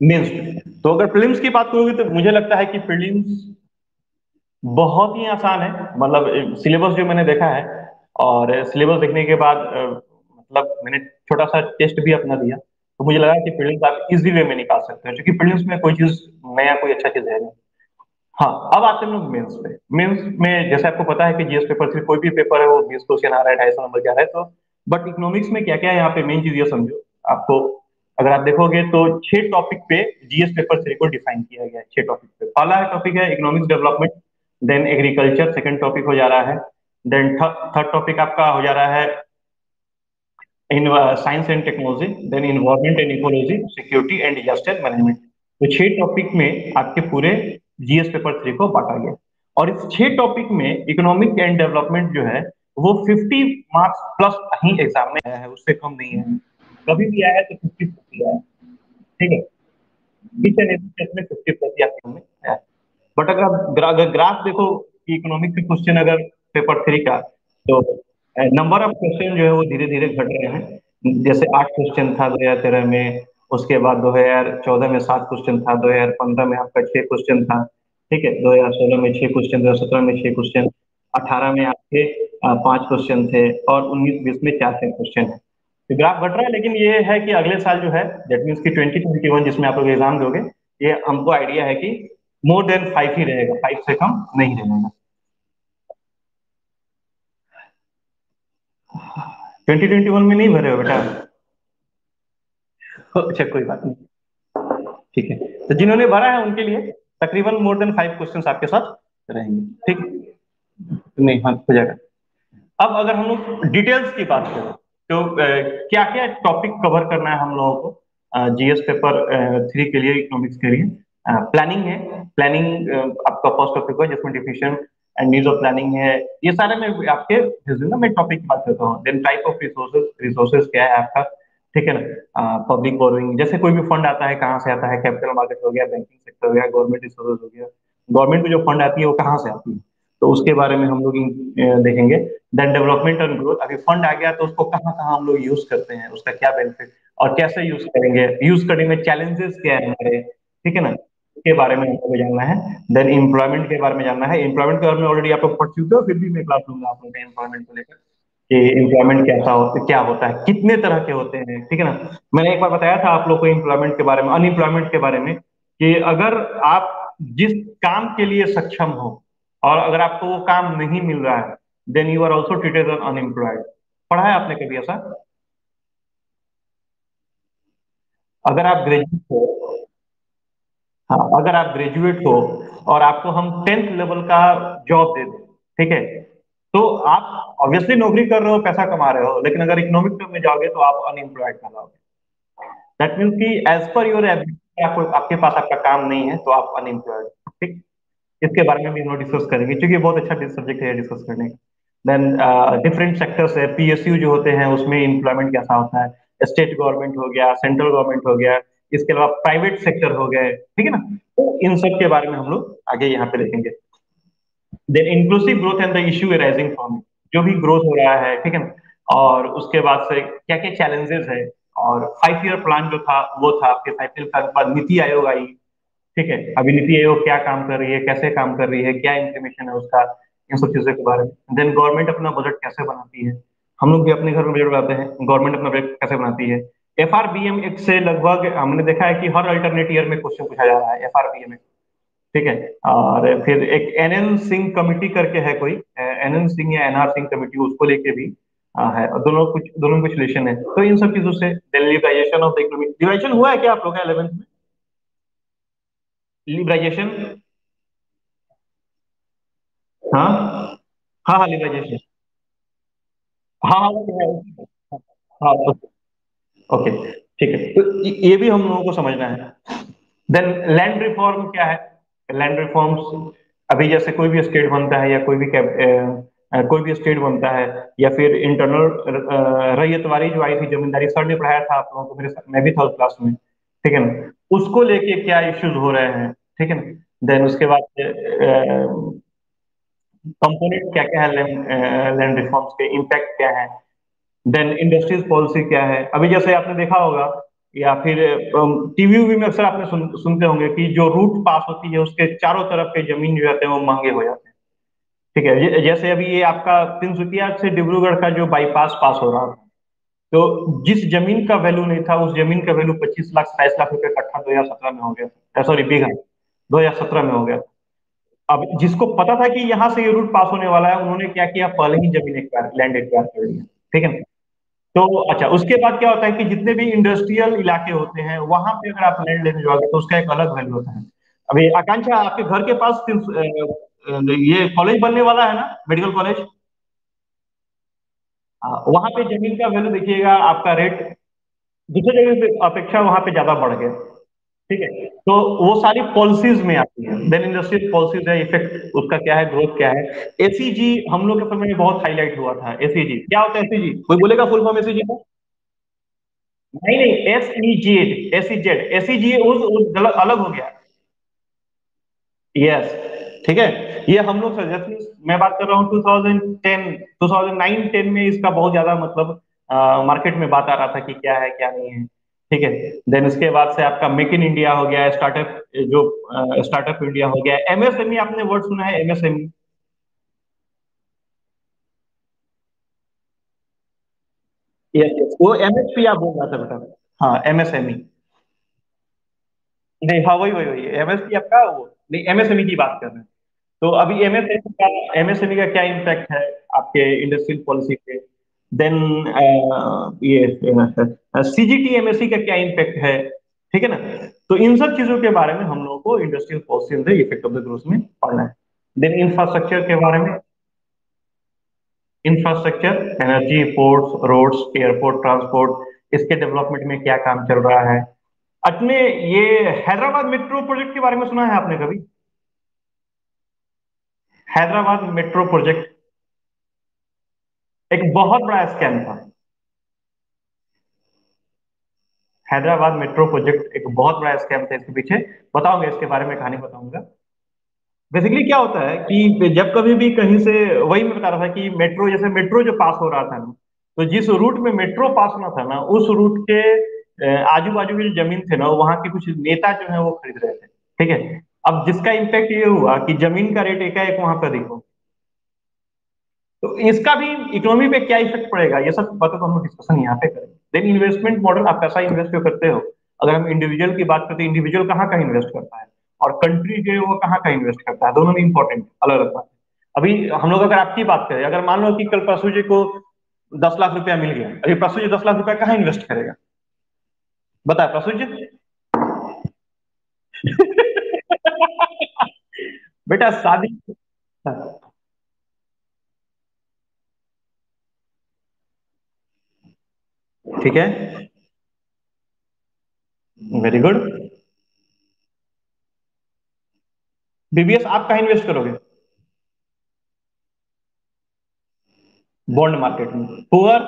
मेंस पे। तो अगर प्रीलिम्स की बात करोगे तो मुझे लगता है कि प्रीलिम्स बहुत ही आसान है, मतलब सिलेबस जो मैंने देखा है, और सिलेबस देखने के बाद मतलब मैंने छोटा सा टेस्ट भी अपना दिया, तो मुझे लगा कि प्रीलिम्स आप इजी वे में निकाल सकते हो, क्योंकि प्रीलिम्स में कोई चीज नया, कोई अच्छा चीज है नहीं। हाँ, अब आते हैं लोग मेंस पे। मेंस में जैसे आपको पता है कि जीएस पेपर से कोई भी पेपर है वो 20 क्वेश्चन आ रहा है, 250 नंबर का है, तो बट इकोनॉमिक्स में क्या क्या है यहाँ पे, मेन चीज ये समझो आपको। अगर आप देखोगे तो 6 टॉपिक पे जीएस पेपर थ्री को डिफाइन किया गया है। 6 टॉपिक पे पहला टॉपिक है economics development, then agriculture second topic हो जा रहा है, देन थर्ड टॉपिक आपका हो जा रहा है in science and technology, then environment and ecology, security and disaster management. तो 6 टॉपिक में आपके पूरे जीएस पेपर थ्री को बांटा गया, और इस 6 टॉपिक में इकोनॉमिक एंड डेवलपमेंट जो है वो 50 मार्क्स प्लस ही एग्जाम में आया है, उससे कम नहीं है। कभी भी आया है तो 50 आया है, ठीक है। ईच एंड एवरी केस में 50 प्लस ही आपके में आया है। बट अगर आप अगर ग्राफ देखो कि इकोनॉमिक के क्वेश्चन अगर पेपर थ्री का, तो नंबर ऑफ क्वेश्चन जो है वो धीरे धीरे घट रहे हैं। जैसे 8 क्वेश्चन था 2013 में, उसके बाद 2014 में 7 क्वेश्चन था, 2015 में आपका 6 क्वेश्चन था, ठीक है, 2016 में 6 क्वेश्चन, 2017 में 6 क्वेश्चन, 18 में आपके 5 क्वेश्चन थे, और 19-20 में 4-4 क्वेश्चन है। तो ग्राफ घट रहा है, लेकिन ये है कि अगले साल जो है, दैट मीन्स की 2021 जिसमें आप लोग एग्जाम दोगे, ये हमको आइडिया है कि मोर देन 5 ही रहेगा, 5 से कम नहीं रहेगा। 2021 में नहीं भरे हो बेटा? अच्छा कोई बात नहीं, ठीक है। तो जिन्होंने भरा है उनके लिए तकरीबन मोर देन 5 क्वेश्चन आपके साथ रहेंगे, ठीक। नहीं, हाँ हो जाएगा। अब अगर हम लोग डिटेल्स की बात करें तो क्या क्या टॉपिक कवर करना है हम लोगों को जीएस पेपर थ्री के लिए, इकोनॉमिक्स के लिए। प्लानिंग है, प्लानिंग आपका फर्स्ट टॉपिक है, जिसमें definition and needs of planning है। ये सारे में आपके ना मैं टॉपिक की बात करता हूँ। Then type of resources, resources क्या है आपका, ठीक है ना। पब्लिक बोरोइंग, जैसे कोई भी फंड आता है कहाँ से आता है, कैपिटल मार्केट हो गया, बैंकिंग सेक्टर हो गया, गवर्नमेंट रिसोर्सेज हो गया, गवर्नमेंट में जो फंड आती है वो कहाँ से आती है, तो उसके बारे में हम लोग देखेंगे। देन डेवलपमेंट एंड ग्रोथ, अभी फंड आ गया तो उसको कहाँ कहाँ हम लोग यूज करते हैं, उसका क्या बेनिफिट, और कैसे यूज करेंगे, यूज करने में चैलेंजेस क्या है हमारे, ठीक है ना, के बारे में हमको जानना है। देन एम्प्लॉयमेंट के बारे में जानना है। एम्प्लॉयमेंट के बारे में ऑलरेडी आप लोग पढ़ चुके हो, फिर भी मैं क्लास लूंगा आप लोग का एम्प्लॉयमेंट को लेकर, कि एम्प्लॉयमेंट कैसा होता, क्या होता है, कितने तरह के होते हैं, ठीक है ना। मैंने एक बार बताया था आप लोग को एम्प्लॉयमेंट के बारे में, अनएम्प्लॉयमेंट के बारे में, कि अगर आप जिस काम के लिए सक्षम हो, और अगर आपको वो काम नहीं मिल रहा है, then you are also treated as unemployed. पढ़ा है आपने कभी ऐसा? अगर आप ग्रेजुएट हो, हाँ, अगर आप ग्रेजुएट हो और आपको हम 10th लेवल का जॉब दे दें, ठीक है, तो आप ऑब्वियसली नौकरी कर रहे हो, पैसा कमा रहे हो, लेकिन अगर इकोनॉमिक टर्म में जाओगे तो आप अनएम्प्लॉयड कहलाओगे। दैट मीन्स कि एज पर योर एबिलिटी, आपको आपके पास आपका काम नहीं है तो आप अनएम्प्लॉयड। ठीक, इसके बारे में भी हम लोग डिस्कस करेंगे, क्योंकि बहुत अच्छा सब्जेक्ट है डिस्कस करने का। देन डिफरेंट सेक्टर्स है, पीएसयू जो होते हैं उसमें एम्प्लॉयमेंट कैसा होता है, स्टेट गवर्नमेंट हो गया, सेंट्रल गवर्नमेंट हो गया, इसके अलावा प्राइवेट सेक्टर हो गए, ठीक है ना। तो इन सब के बारे में हम लोग आगे यहाँ पे देखेंगे। Then inclusive growth and the issue arising from it, जो भी ग्रोथ हो रहा है, ठीक है ना, और उसके बाद से क्या क्या चैलेंजेस है। और 5 ईयर प्लान जो था वो था, आपके 5 ईयर प्लान के बाद नीति आयोग आई, ठीक है। अभी नीति आयोग क्या काम कर रही है, कैसे काम कर रही है, क्या इंप्लीमेंटेशन है उसका, इन सब चीजों के बारे में। देन गवर्नमेंट अपना बजट कैसे बनाती है, हम लोग भी अपने घर में बजट बनाते हैं, गवर्नमेंट अपना बजट कैसे बनाती है। एफआरबीएम एक्ट से लगभग हमने देखा है कि हर अल्टरनेट ईयर में क्वेश्चन पूछा जा रहा है एफआरबीएम, ठीक है। और फिर एक एनएन सिंह कमिटी करके है कोई, एनएन सिंह या एनआर सिंह कमिटी, उसको लेके भी है, और दोनों कुछ रिलेशन है। तो इन सब चीजों से liberalisation of the economy, liberalisation हुआ है क्या आप लोग का 11th में? लिबरलाइजेशन, हाँ हाँ हाँ, लिबरलाइजेशन, हाँ हाँ वो तो है। हाँ ओके, ठीक है, तो ये भी हम लोगों को समझना है। देन लैंड रिफॉर्म क्या है? लैंड रिफॉर्म्स, अभी जैसे कोई भी स्टेट बनता है या कोई भी स्टेट बनता है, या फिर इंटरनल रैयतवारी जो आई थी, जमींदारी, सर ने पढ़ाया था आप लोगों को, मैं भी था उस क्लास में, ठीक है ना। उसको लेके क्या इश्यूज हो रहे हैं, ठीक है ना। देन उसके बाद कंपोनेंट क्या क्या है लैंड रिफॉर्म्स के, इम्पैक्ट क्या है। देन इंडस्ट्रीज पॉलिसी क्या है, अभी जैसे आपने देखा होगा, या फिर टीवी वी में अक्सर आपने सुनते होंगे कि जो रूट पास होती है उसके चारों तरफ के जमीन जो जाते हैं वो महंगे हो जाते हैं, ठीक है। जैसे अभी ये आपका तिनसुकिया से डिब्रूगढ़ का जो बाईपास पास हो रहा था, तो जिस जमीन का वैल्यू नहीं था, उस जमीन का वैल्यू 25 लाख 27 लाख रुपए कट्ठा 2017 में हो गया, सॉरी बीघा 2017 में हो गया। अब जिसको पता था कि यहाँ से ये रूट पास होने वाला है, उन्होंने क्या किया, पहले ही जमीन एक्वायर, लैंड एक्वायर कर लिया, ठीक है। तो अच्छा, उसके बाद क्या होता है कि जितने भी इंडस्ट्रियल इलाके होते हैं वहां पे अगर आप लैंड लेने जाओगे तो उसका एक अलग वैल्यू होता है। अभी आकांक्षा, आपके घर के पास ये कॉलेज बनने वाला है ना, मेडिकल कॉलेज, वहां पे जमीन का वैल्यू देखिएगा, आपका रेट दूसरे जगह पे अपेक्षा वहां पे ज्यादा बढ़ गया, ठीक है। तो वो सारी पॉलिसीज में आती है। देन इंडस्ट्रियल पॉलिसीज है, इफेक्ट उसका क्या है, ग्रोथ क्या है। एसीजी हम लोग के समय में बहुत हाईलाइट हुआ था। एसीजी क्या होता है? एसीजी कोई बोलेगा फुल फॉर्म एसीजी का? नहीं नहीं, SEZ, SEZ, SEG उस गलत अलग हो गया। यस, ठीक है। ये हम लोग जैसे मैं बात कर रहा हूँ 2010, 2009 10 में इसका बहुत ज्यादा मतलब मार्केट में बात आ रहा था कि क्या है क्या नहीं है, ठीक है। देन उसके बाद से आपका मेक इन इंडिया हो गया, स्टार्टअप, जो स्टार्टअप इंडिया हो गया, एमएसएमई, आपने वर्ड सुना है एमएसएमई? यस यस, वो एमएसपी आप बोल रहा था बेटा। हाँ एमएसएमई, नहीं हाँ वही वही वही एमएसपी आपका वो, नहीं एमएसएमई की बात कर रहे हैं। तो अभी एमएसएमई का क्या इम्पैक्ट है आपके इंडस्ट्रियल पॉलिसी पे। देन ये सीजीटीएमएससी का क्या इम्पैक्ट है, ठीक है ना। तो इन सब चीजों के बारे में हम लोगों को industrial policy effect of the growth में पढ़ना है। देन इंफ्रास्ट्रक्चर के बारे में, infrastructure, energy, ports, roads, airport, transport, इसके डेवलपमेंट में क्या काम चल रहा है। अपने ये हैदराबाद मेट्रो प्रोजेक्ट के बारे में सुना है आपने कभी? हैदराबाद मेट्रो प्रोजेक्ट एक बहुत बड़ा स्कैम था। हैदराबाद मेट्रो प्रोजेक्ट एक बहुत बड़ा स्कैम था, इसके पीछे बताऊंगा, इसके बारे में कहानी बताऊंगा। बेसिकली क्या होता है कि जब कभी भी कहीं से, वही मैं बता रहा था कि मेट्रो, जैसे मेट्रो जो पास हो रहा था ना, तो जिस रूट में मेट्रो पास होना था ना, उस रूट के आजू बाजू की जो जमीन थे ना, वहां के कुछ नेता जो है वो खरीद रहे थे, ठीक है। अब जिसका इम्पैक्ट ये हुआ कि जमीन का रेट एकाएक वहां पर देखो, तो इसका भी इकोनॉमी पे क्या इफेक्ट पड़ेगा, ये सब बातों को हम लोग डिस्कशन यहाँ पे करेंगे। देन इन्वेस्टमेंट मॉडल, आप पैसा इन्वेस्ट क्यों करते हो? अगर हम इंडिविजुअल की बात करते हैं, इंडिविजुअल कहाँ कहाँ इन्वेस्ट करता है? और कंट्री जो है वो कहाँ का इन्वेस्ट करता है, दोनों में इंपॉर्टेंट अलग अलग बात है। अभी हम लोग अगर आपकी बात करें, अगर मान लो कि कल परसों जी को 10 लाख रुपया मिल गया, अभी परसों जी 10 लाख रुपया कहाँ इन्वेस्ट करेगा, बताए परसों जी। बेटा शादी। ठीक है। Very good. बीबीएस आप कहाँ इन्वेस्ट करोगे? बॉन्ड मार्केट में। पुअर?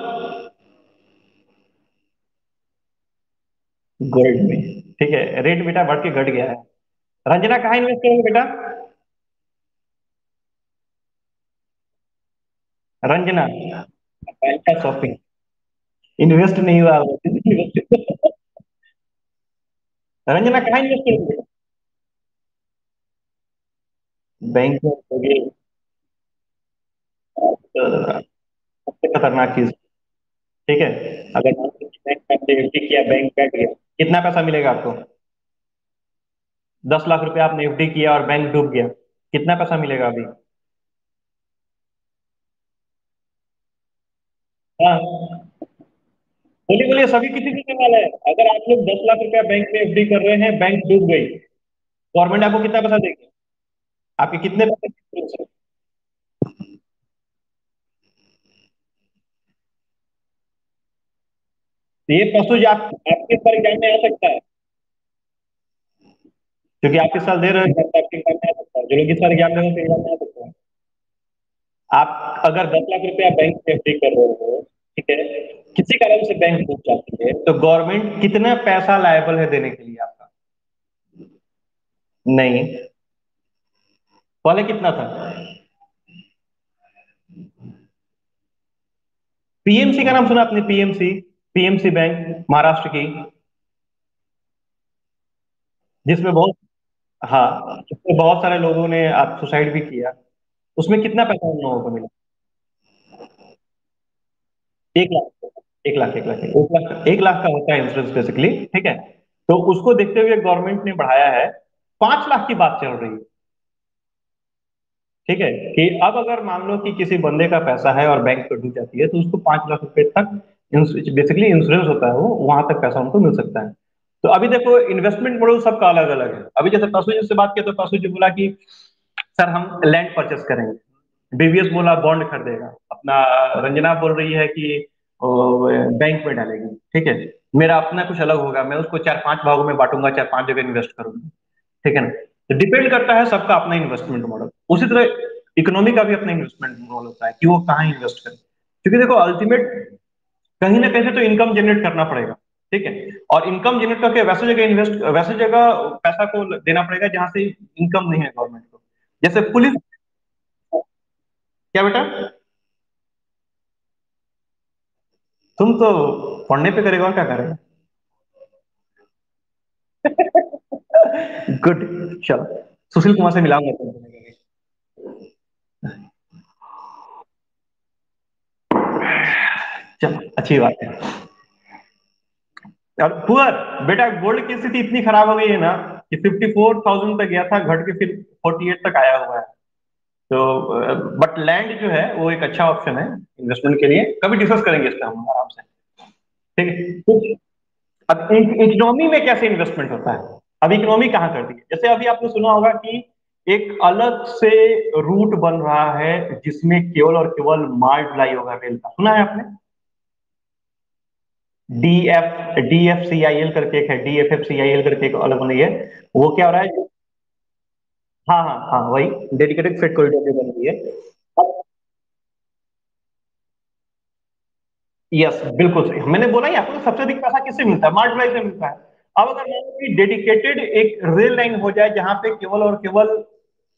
गोल्ड में। ठीक है, रेट बेटा बढ़ के घट गया है। रंजना कहाँ इन्वेस्ट करोगे बेटा? रंजना बैंक का शॉपिंग। इन्वेस्ट नहीं हुआ वो। रंजना कहाँ इन्वेस्ट करोगे? बैंक में करोगे? सबसे खतरनाक चीज। ठीक है। अगर मान लो कि बैंक में आपने एफडी किया, बैंक बैठ गया, कितना पैसा मिलेगा आपको? 10 लाख रुपया आपने एफडी किया और बैंक डूब गया, कितना पैसा मिलेगा अभी? हाँ, बोलिए बोलिए, सभी किसी देने वाला है। अगर आप लोग 10 लाख रुपया बैंक में एफडी कर रहे हैं, बैंक डूब गई, गवर्नमेंट आपको कितना पैसा देगी? आपके कितने पैसे? तो ये पशु आप आपके पर एग्जाम में आ सकता है, क्योंकि आप इस साल दे रहे हो तो आपके एग्जाम में आ सकता है, जो लोग इस साल एग्जाम दे रहे हैं तो एग्जाम में आ सकता है। आप अगर 10 लाख रुपया बैंक में एफडी कर रहे हो, ठीक है, किसी कारण से बैंक डूब जाती है, तो गवर्नमेंट कितना पैसा लायबल है देने के लिए आपका? नहीं। पहले कितना था? पीएमसी का नाम सुना आपने? पीएमसी, पीएमसी बैंक महाराष्ट्र की, जिसमें बहुत, हाँ, जिसमें बहुत सारे लोगों ने आप सुसाइड भी किया, उसमें कितना पैसा उन लोगों को मिला? 1 लाख। 1 लाख, 1 लाख, 1 लाख, 1 लाख का होता है इंश्योरेंस बेसिकली। ठीक है। तो उसको देखते हुए गवर्नमेंट ने बढ़ाया है, 5 लाख की बात चल रही है। ठीक है, कि अब अगर मान लो कि किसी बंदे का पैसा है और बैंक पे डूब जाती है, तो उसको 5 लाख रुपए तक बेसिकली इंश्योरेंस होता है, वो वहां तक पैसा उनको मिल सकता है। तो अभी देखो, इन्वेस्टमेंट मॉडल सबका अलग अलग है। अभी जैसे परसों जी से बात किया तो परसों जी बोला कि सर हम लैंड परचेस करेंगे, बीवीएस बोला बॉन्ड खरीदेगा अपना, रंजना बोल रही है कि बैंक में डालेगी। ठीक है, मेरा अपना कुछ अलग होगा, मैं उसको 4-5 भागों में बांटूंगा, 4-5 जगह इन्वेस्ट करूंगा। ठीक है ना? तो डिपेंड करता है सबका अपना इन्वेस्टमेंट मॉडल। उसी तरह इकोनॉमी का भी अपना इन्वेस्टमेंट मॉडल होता है कि वो कहाँ इन्वेस्ट करे, क्योंकि देखो अल्टीमेट कहीं ना कहीं से तो इनकम जनरेट करना पड़ेगा। ठीक है, और इनकम जनरेट करके वैसे जगह इन्वेस्ट, वैसे जगह पैसा को देना पड़ेगा जहां से इनकम नहीं है गवर्नमेंट को। जैसे पुलिस। क्या बेटा? तुम तो पढ़ने पे करेगा और क्या करेगा। गुड। चलो, सुशील कुमार से मिलाऊंगा तुमको। चलो, अच्छी बात है। और पुअर, बेटा गोल्ड की स्थिति इतनी खराब हो गई है ना कि 54,000 तक गया था, घट के फिर 48 तक आया हुआ है। तो बट लैंड जो है वो एक अच्छा ऑप्शन है इन्वेस्टमेंट के लिए, कभी डिस्कस करेंगे इस पे हम आराम से। ठीक है, तो अब इकोनॉमी में कैसे इन्वेस्टमेंट होता है? अब इकोनॉमी कहाँ करती है? जैसे अभी आपने सुना होगा कि एक अलग से रूट बन रहा है जिसमें केवल और केवल माल ढुलाई होगा, रेल का, सुना है आपने? DFCIL करके एक है, DFFCIL करके एक अलग बनी है। वो क्या हो रहा है? हाँ हाँ हाँ, वही डेडिकेटेड फ्रेट कॉरिडोर जो बन रही है। अब यस, बिल्कुल सही, मैंने बोला ही आपको, सबसे अधिक पैसा किससे मिलता है? माल ढुलाई से मिलता है। अब अगर मान लो कि डेडिकेटेड एक रेल लाइन हो जाए जहां पे केवल और केवल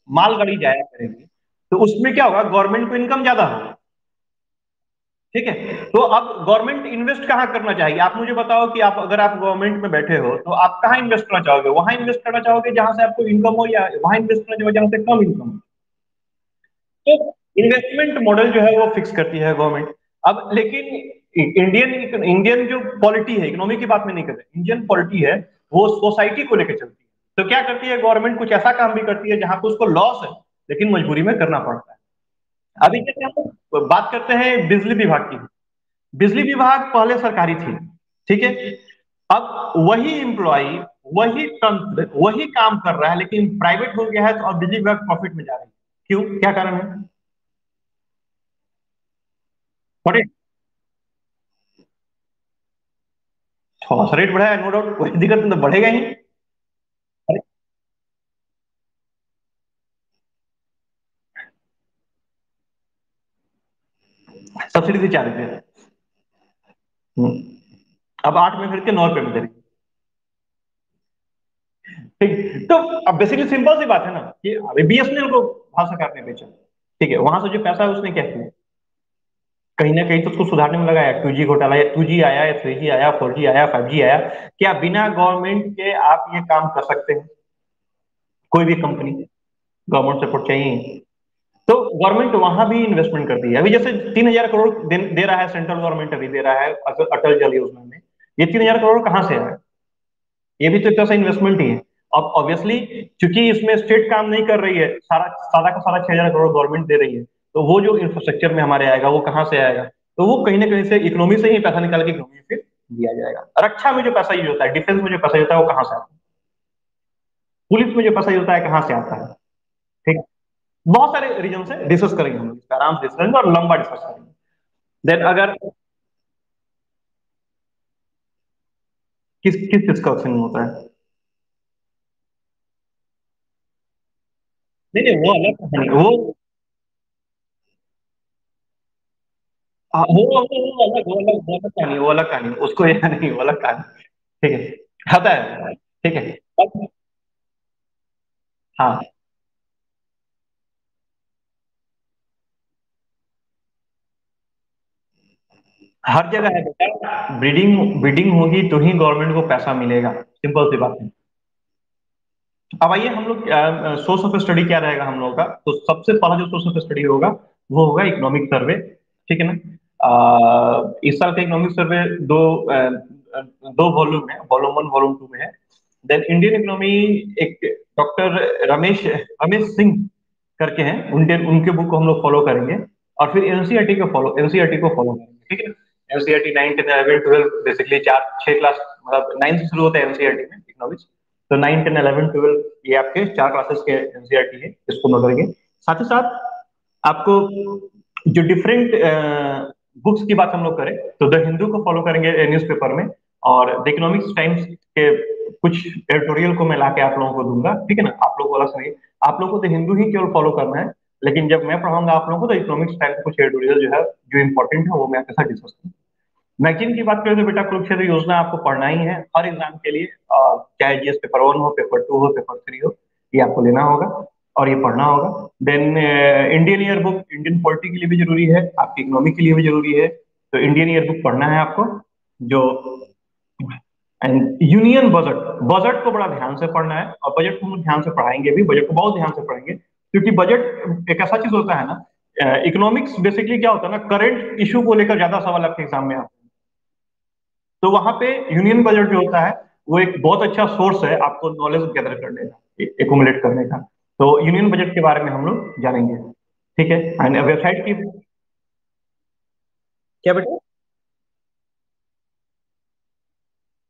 मालगाड़ी जाया करेगी, तो उसमें क्या होगा, गवर्नमेंट को इनकम ज्यादा होगा। ठीक है, तो अब गवर्नमेंट इन्वेस्ट कहाँ करना चाहिए? आप मुझे बताओ कि आप अगर आप गवर्नमेंट में बैठे हो तो आप कहाँ इन्वेस्ट करना चाहोगे? वहां इन्वेस्ट करना चाहोगे जहां से आपको इनकम हो, या वहां इन्वेस्ट करना चाहोगे जहां से कम इनकम हो? तो इन्वेस्टमेंट मॉडल जो है वो फिक्स करती है गवर्नमेंट। अब लेकिन इंडियन इंडियन जो पॉलिटी है, इकोनॉमी की बात में नहीं कर रहे, इंडियन पॉलिटी है वो सोसाइटी को लेकर चलती है। तो क्या करती है गवर्नमेंट, कुछ ऐसा काम भी करती है जहां पे उसको लॉस है लेकिन मजबूरी में करना पड़ता है। अभी जैसे हम लोग बात करते हैं बिजली विभाग की। बिजली विभाग पहले सरकारी थी, ठीक है। अब वही एम्प्लॉय, वही तंत्र, वही काम कर रहा है लेकिन प्राइवेट हो गया है, तो अब बिजली विभाग प्रॉफिट में जा रही है। क्यों, क्या कारण है? बड़े थोड़ा सा रेट बढ़ा है, नो डाउट, कोई दिक्कत नहीं, तो बढ़ेगा ही। अरे, सब्सिडी थी 4 रुपये। अब 8 में खरीद के 9 रुपये में दे रही है। ठीक, तो अब बेसिकली सिंपल सी बात है ना कि अभी बीएसएनएल को भारत सरकार ने बेचा, ठीक है, वहां से जो पैसा है उसने क्या किया, कहीं ना कहीं तो उसको सुधारने में लगाया। 2G घोटाला, या 2G आया, या 3G आया, 4G आया, 5G आया। क्या बिना गवर्नमेंट के आप ये काम कर सकते हैं? कोई भी कंपनी, गवर्नमेंट सपोर्ट चाहिए। तो गवर्नमेंट वहां भी इन्वेस्टमेंट करती है। अभी जैसे 3,000 करोड़ दे रहा है सेंट्रल गवर्नमेंट, अभी दे रहा है अटल जल योजना में। ये 3,000 करोड़ कहाँ से आया? ये भी तो एक तरह से इन्वेस्टमेंट ही है। अब ऑब्वियसली, चूंकि इसमें स्टेट काम नहीं कर रही है, सारा सारा का सारा 6,000 करोड़ गवर्नमेंट दे रही है, तो वो जो इंफ्रास्ट्रक्चर में हमारे आएगा वो कहाँ से आएगा? तो वो कहीं ना कहीं से इकोनॉमी से ही पैसा निकाल के इकोनॉमी से दिया जाएगा। रक्षा में जो पैसा यूज होता है, डिफेंस में जो पैसा होता है, वो कहाँ से आता है? पुलिस में जो पैसा यूज होता है, कहाँ से आता है? ठीक, बहुत सारे रीजन से डिस्कस करेंगे हम लोग, इसका आराम से डिस्कस करेंगे और लंबा डिस्कस करेंगे। देन अगर किस किस चीज का ऑप्शन होता है? नहीं नहीं, वो अलग कहानी, वो अलग कहानी, वो अलग कहानी, उसको यहाँ नहीं, वो अलग कहानी। ठीक है, आता है, ठीक है। अब हाँ, हर जगह है बेटा, ब्रीडिंग ब्रीडिंग होगी तो ही गवर्नमेंट को पैसा मिलेगा, सिंपल सी बात है। अब आइए हम लोग, सोर्स ऑफ स्टडी क्या रहेगा हम लोगों का, तो सबसे पहला जो सोर्स ऑफ स्टडी होगा वो होगा इकोनॉमिक सर्वे, ठीक है ना। इस साल का इकोनॉमिक सर्वे दो वॉल्यूम है, वॉल्यूम 1 वॉल्यूम 2 में है। देन इंडियन इकोनॉमी, एक डॉक्टर रमेश रमेश सिंह करके हैं, उनके उनके बुक को हम लोग फॉलो करेंगे। और फिर एनसीईआरटी को फॉलो करेंगे, ठीक है ना। एनसीईआरटी 9, 10, 11, 12 बेसिकली 4 6 क्लास, मतलब 9 से शुरू होता है एनसीईआरटी में इकोनॉमिक्स। तो 9, 10, 11, 12 ये आपके 4 क्लासेस के एनसीईआरटी है, इसको हम करेंगे। साथ ही साथ आपको जो डिफरेंट बुक्स की बात हम लोग करें, तो द हिंदू को फॉलो करेंगे न्यूज़पेपर में। और द इकोनॉमिक्स टाइम्स के कुछ एडिटोरियल को मैं लाके आप लोगों को दूंगा, ठीक है ना। आप लोगों को वाला सुनिए, आप लोगों को द हिंदू ही केवल फॉलो करना है। लेकिन जब मैं पढ़ाऊंगा आप लोगों को, तो इकोनॉमिक्स टाइम्स कुछ एडिटोरियल जो है, जो इंपॉर्टेंट है, वो मैं आपके साथ डिस्कस करूंगा। मैगजीन की बात करें तो बेटा कुरुक्षेत्र योजना आपको पढ़ना ही है हर एग्जाम के लिए, चाहे जीएस पेपर 1 हो, पेपर 2 हो, पेपर 3 हो, ये आपको लेना होगा और ये पढ़ना होगा। Then Indian year book, Indian polity के लिए भी जरूरी है, आपकी इकोनॉमी के लिए भी जरूरी है। तो इंडियन ईयर बुक पढ़ना है आपको। जो एंड यूनियन बजट, बजट को बड़ा ध्यान से पढ़ना है, और बजट को हम लोग ध्यान से पढ़ाएंगे भी, बजट को बहुत ध्यान से पढ़ेंगे, क्योंकि बजट एक ऐसा चीज होता है ना, इकोनॉमिक्स बेसिकली क्या होता है ना, करंट इशू को लेकर ज्यादा सवाल आपके एग्जाम में आता है। तो वहां पे यूनियन बजट जो होता है, वो एक बहुत अच्छा सोर्स है आपको नॉलेज गैदर करने का, एकुमुलेट करने का। तो यूनियन बजट के बारे में हम लोग जानेंगे, ठीक है। एंड वेबसाइट की क्या बेटा,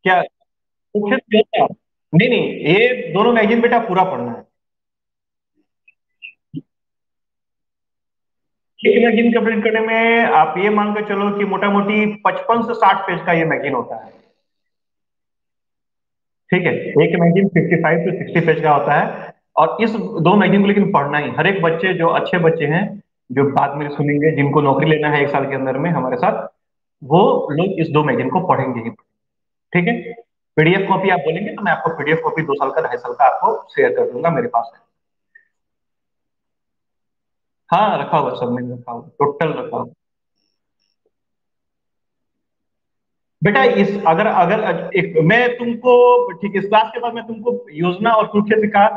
क्या कुछ नहीं नहीं, ये दोनों मैगजीन बेटा पूरा पढ़ना है। एक मैगजीन कंप्लीट करने में आप ये मान के चलो कि मोटा मोटी 55 से 60 पेज का ये मैगजीन होता है, ठीक है। एक मैगजीन 55 से 60 पेज का होता है। और इस दो मैगजीन को लेकिन पढ़ना ही, हर एक बच्चे, जो अच्छे बच्चे हैं, जो बात मेरी सुनेंगे, जिनको नौकरी लेना है 1 साल के अंदर में हमारे साथ, वो लोग इस दो मैगजीन को पढ़ेंगे ही, ठीक है। पीडीएफ कॉपी आप बोलेंगे तो मैं आपको पीडीएफ कॉपी 2 साल का, 2.5 साल का आपको शेयर कर दूंगा, मेरे पास है। हाँ, रखा हुआ, सब मैंने रखा हुआ, टोटल रखा हुआ। बेटा इस अगर अगर एक मैं तुमको, ठीक, इस क्लास के बाद मैं तुमको योजना और कुरुक्षेत्र का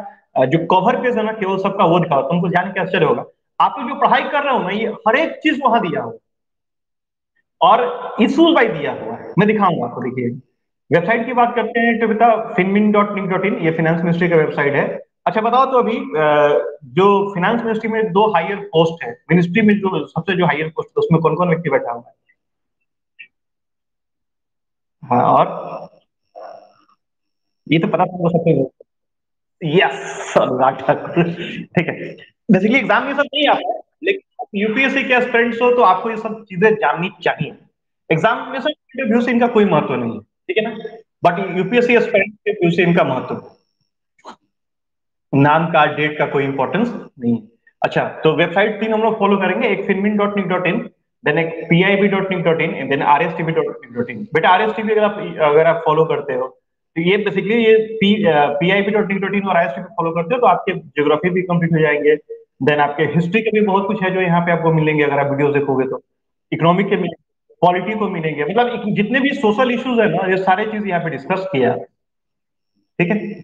जो कवर पेज है ना, केवल सबका वो दिखा, तुमको जान के आश्चर्य होगा। आप लोग जो पढ़ाई कर रहे हो ना, ये हर एक चीज वहां दिया हुआ है, और इशूज वाइज दिया हुआ है, मैं दिखाऊंगा आपको, देखिए। वेबसाइट की बात करते हैं तो बता, finmin.nic.in ये फाइनेंस मिनिस्ट्री का वेबसाइट है। अच्छा बताओ तो अभी जो फाइनेंस मिनिस्ट्री में दो हायर पोस्ट है, मिनिस्ट्री में जो सबसे जो हायर पोस्ट है उसमें कौन कौन व्यक्ति बैठा हुआ है? हाँ, और ये तो पता था वो सबसे। यस, अनुराग ठाकुर। ठीक है। बेसिकली एग्जाम ये सब नहीं आता है, लेकिन यूपीएससी के एस्पिरेंट्स हो तो आपको ये सब चीजें जाननी चाहिए। एग्जाम में से इंटरव्यू से इनका कोई महत्व नहीं है, ठीक है ना। बट यूपीएससी एस्पिरेंट्स के व्यू से इनका महत्व है। नाम का, डेट का कोई इंपॉर्टेंस नहीं है। अच्छा, तो वेबसाइट तीन हम लोग फॉलो करेंगे, एक finmin.nic.in, देन एक pib.nic.in एंड देन rstb.nic.in। बेटा rstb अगर आप फॉलो करते हो तो ये बेसिकली ये pib.nic.in और rstb फॉलो करते हो तो आपके ज्योग्राफी भी कंप्लीट हो जाएंगे। देन आपके हिस्ट्री के भी बहुत कुछ है जो यहाँ पे आपको मिलेंगे अगर आप वीडियो देखोगे तो। इकोनॉमिक के मिलेंगे, पॉलिटी को मिलेंगे, मतलब जितने भी सोशल इश्यूज है ना, ये सारे चीज यहाँ पे डिस्कस किया है, ठीक है।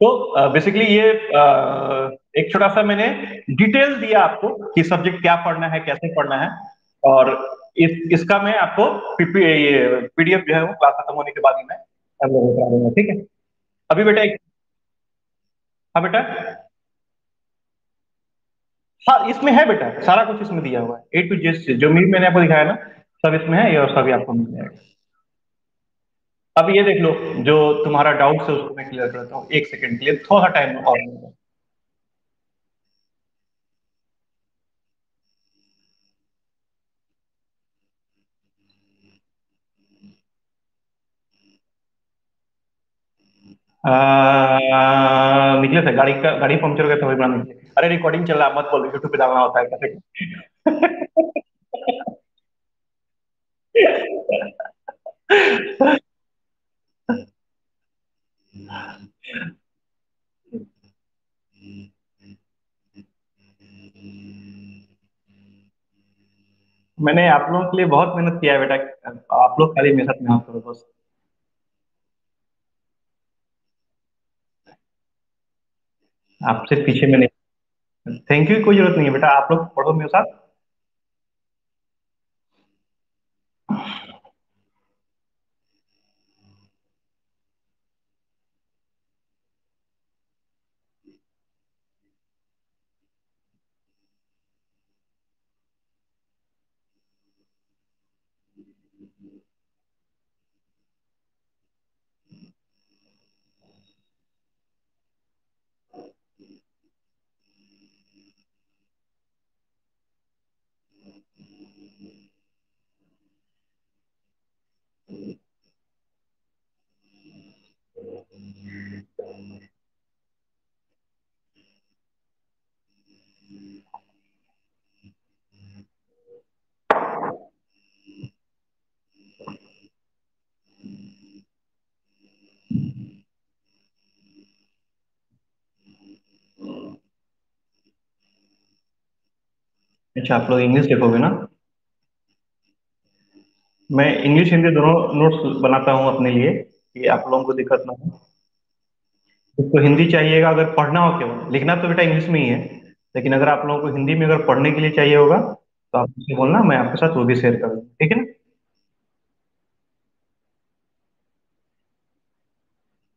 तो बेसिकली ये एक छोटा सा मैंने डिटेल दिया आपको कि सब्जेक्ट क्या पढ़ना है, कैसे पढ़ना है। और इसका मैं आपको ये पीडीएफ जो है वो क्लास खत्म होने के बाद ही मैं आप लोगों को करा दूंगा, ठीक है। अभी बेटा हाँ बेटा। हाँ, इसमें है बेटा, सारा कुछ इसमें दिया हुआ है, A to Z जो मैंने आपको दिखाया ना, सब इसमें है, ये और सभी आपको मिल जाएगा। अब ये देख लो, जो तुम्हारा डाउट है उसको मैं क्लियर करता हूँ, एक सेकंड के लिए थोड़ा टाइम और। निकले थे, गाड़ी पंक्चर हो गया था, वही बनाने निकले। अरे रिकॉर्डिंग चल रहा है, मत बोलो, यूट्यूब पे डालना होता है कैसे। मैंने आप लोगों के लिए बहुत मेहनत किया है बेटा, आप लोग खाली मेहनत मेहनत करो बस। आपसे पीछे में नहीं। थैंक यू की कोई जरूरत नहीं है बेटा, आप लोग पढ़ो मेरे साथ। अच्छा, आप लोग इंग्लिश देखोगे ना। मैं इंग्लिश हिंदी दोनों नोट्स बनाता हूँ अपने लिए, कि आप लोगों को दिक्कत ना हो। उसको हिंदी चाहिएगा अगर पढ़ना हो, केवल लिखना तो बेटा इंग्लिश में ही है। लेकिन अगर आप लोगों को हिंदी में अगर पढ़ने के लिए चाहिए होगा तो आप मुझसे बोलना, मैं आपके साथ वो भी शेयर करूँगा, ठीक है ना।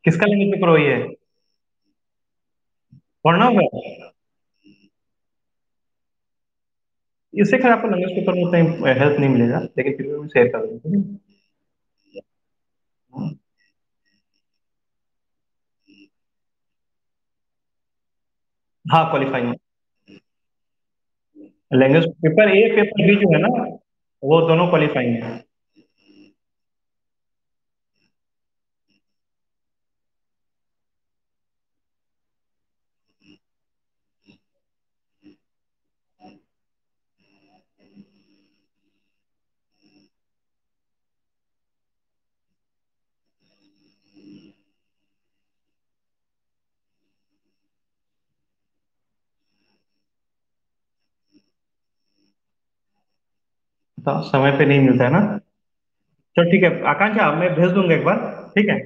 किसका लैंग्वेज पेपर वही है, पढ़ना होगा। इससे खैर आपको लैंग्वेज पेपर में उतना हेल्प नहीं मिलेगा, लेकिन फिर भी मैं शेयर कर दूंगा, ठीक है। हाँ, qualifying. Language paper A, paper B जो है ना, वो दोनों क्वालिफाइंग है। तो समय पे नहीं मिलता है ना। चलो ठीक है आकांक्षा, मैं भेज दूंगा एक बार, ठीक है।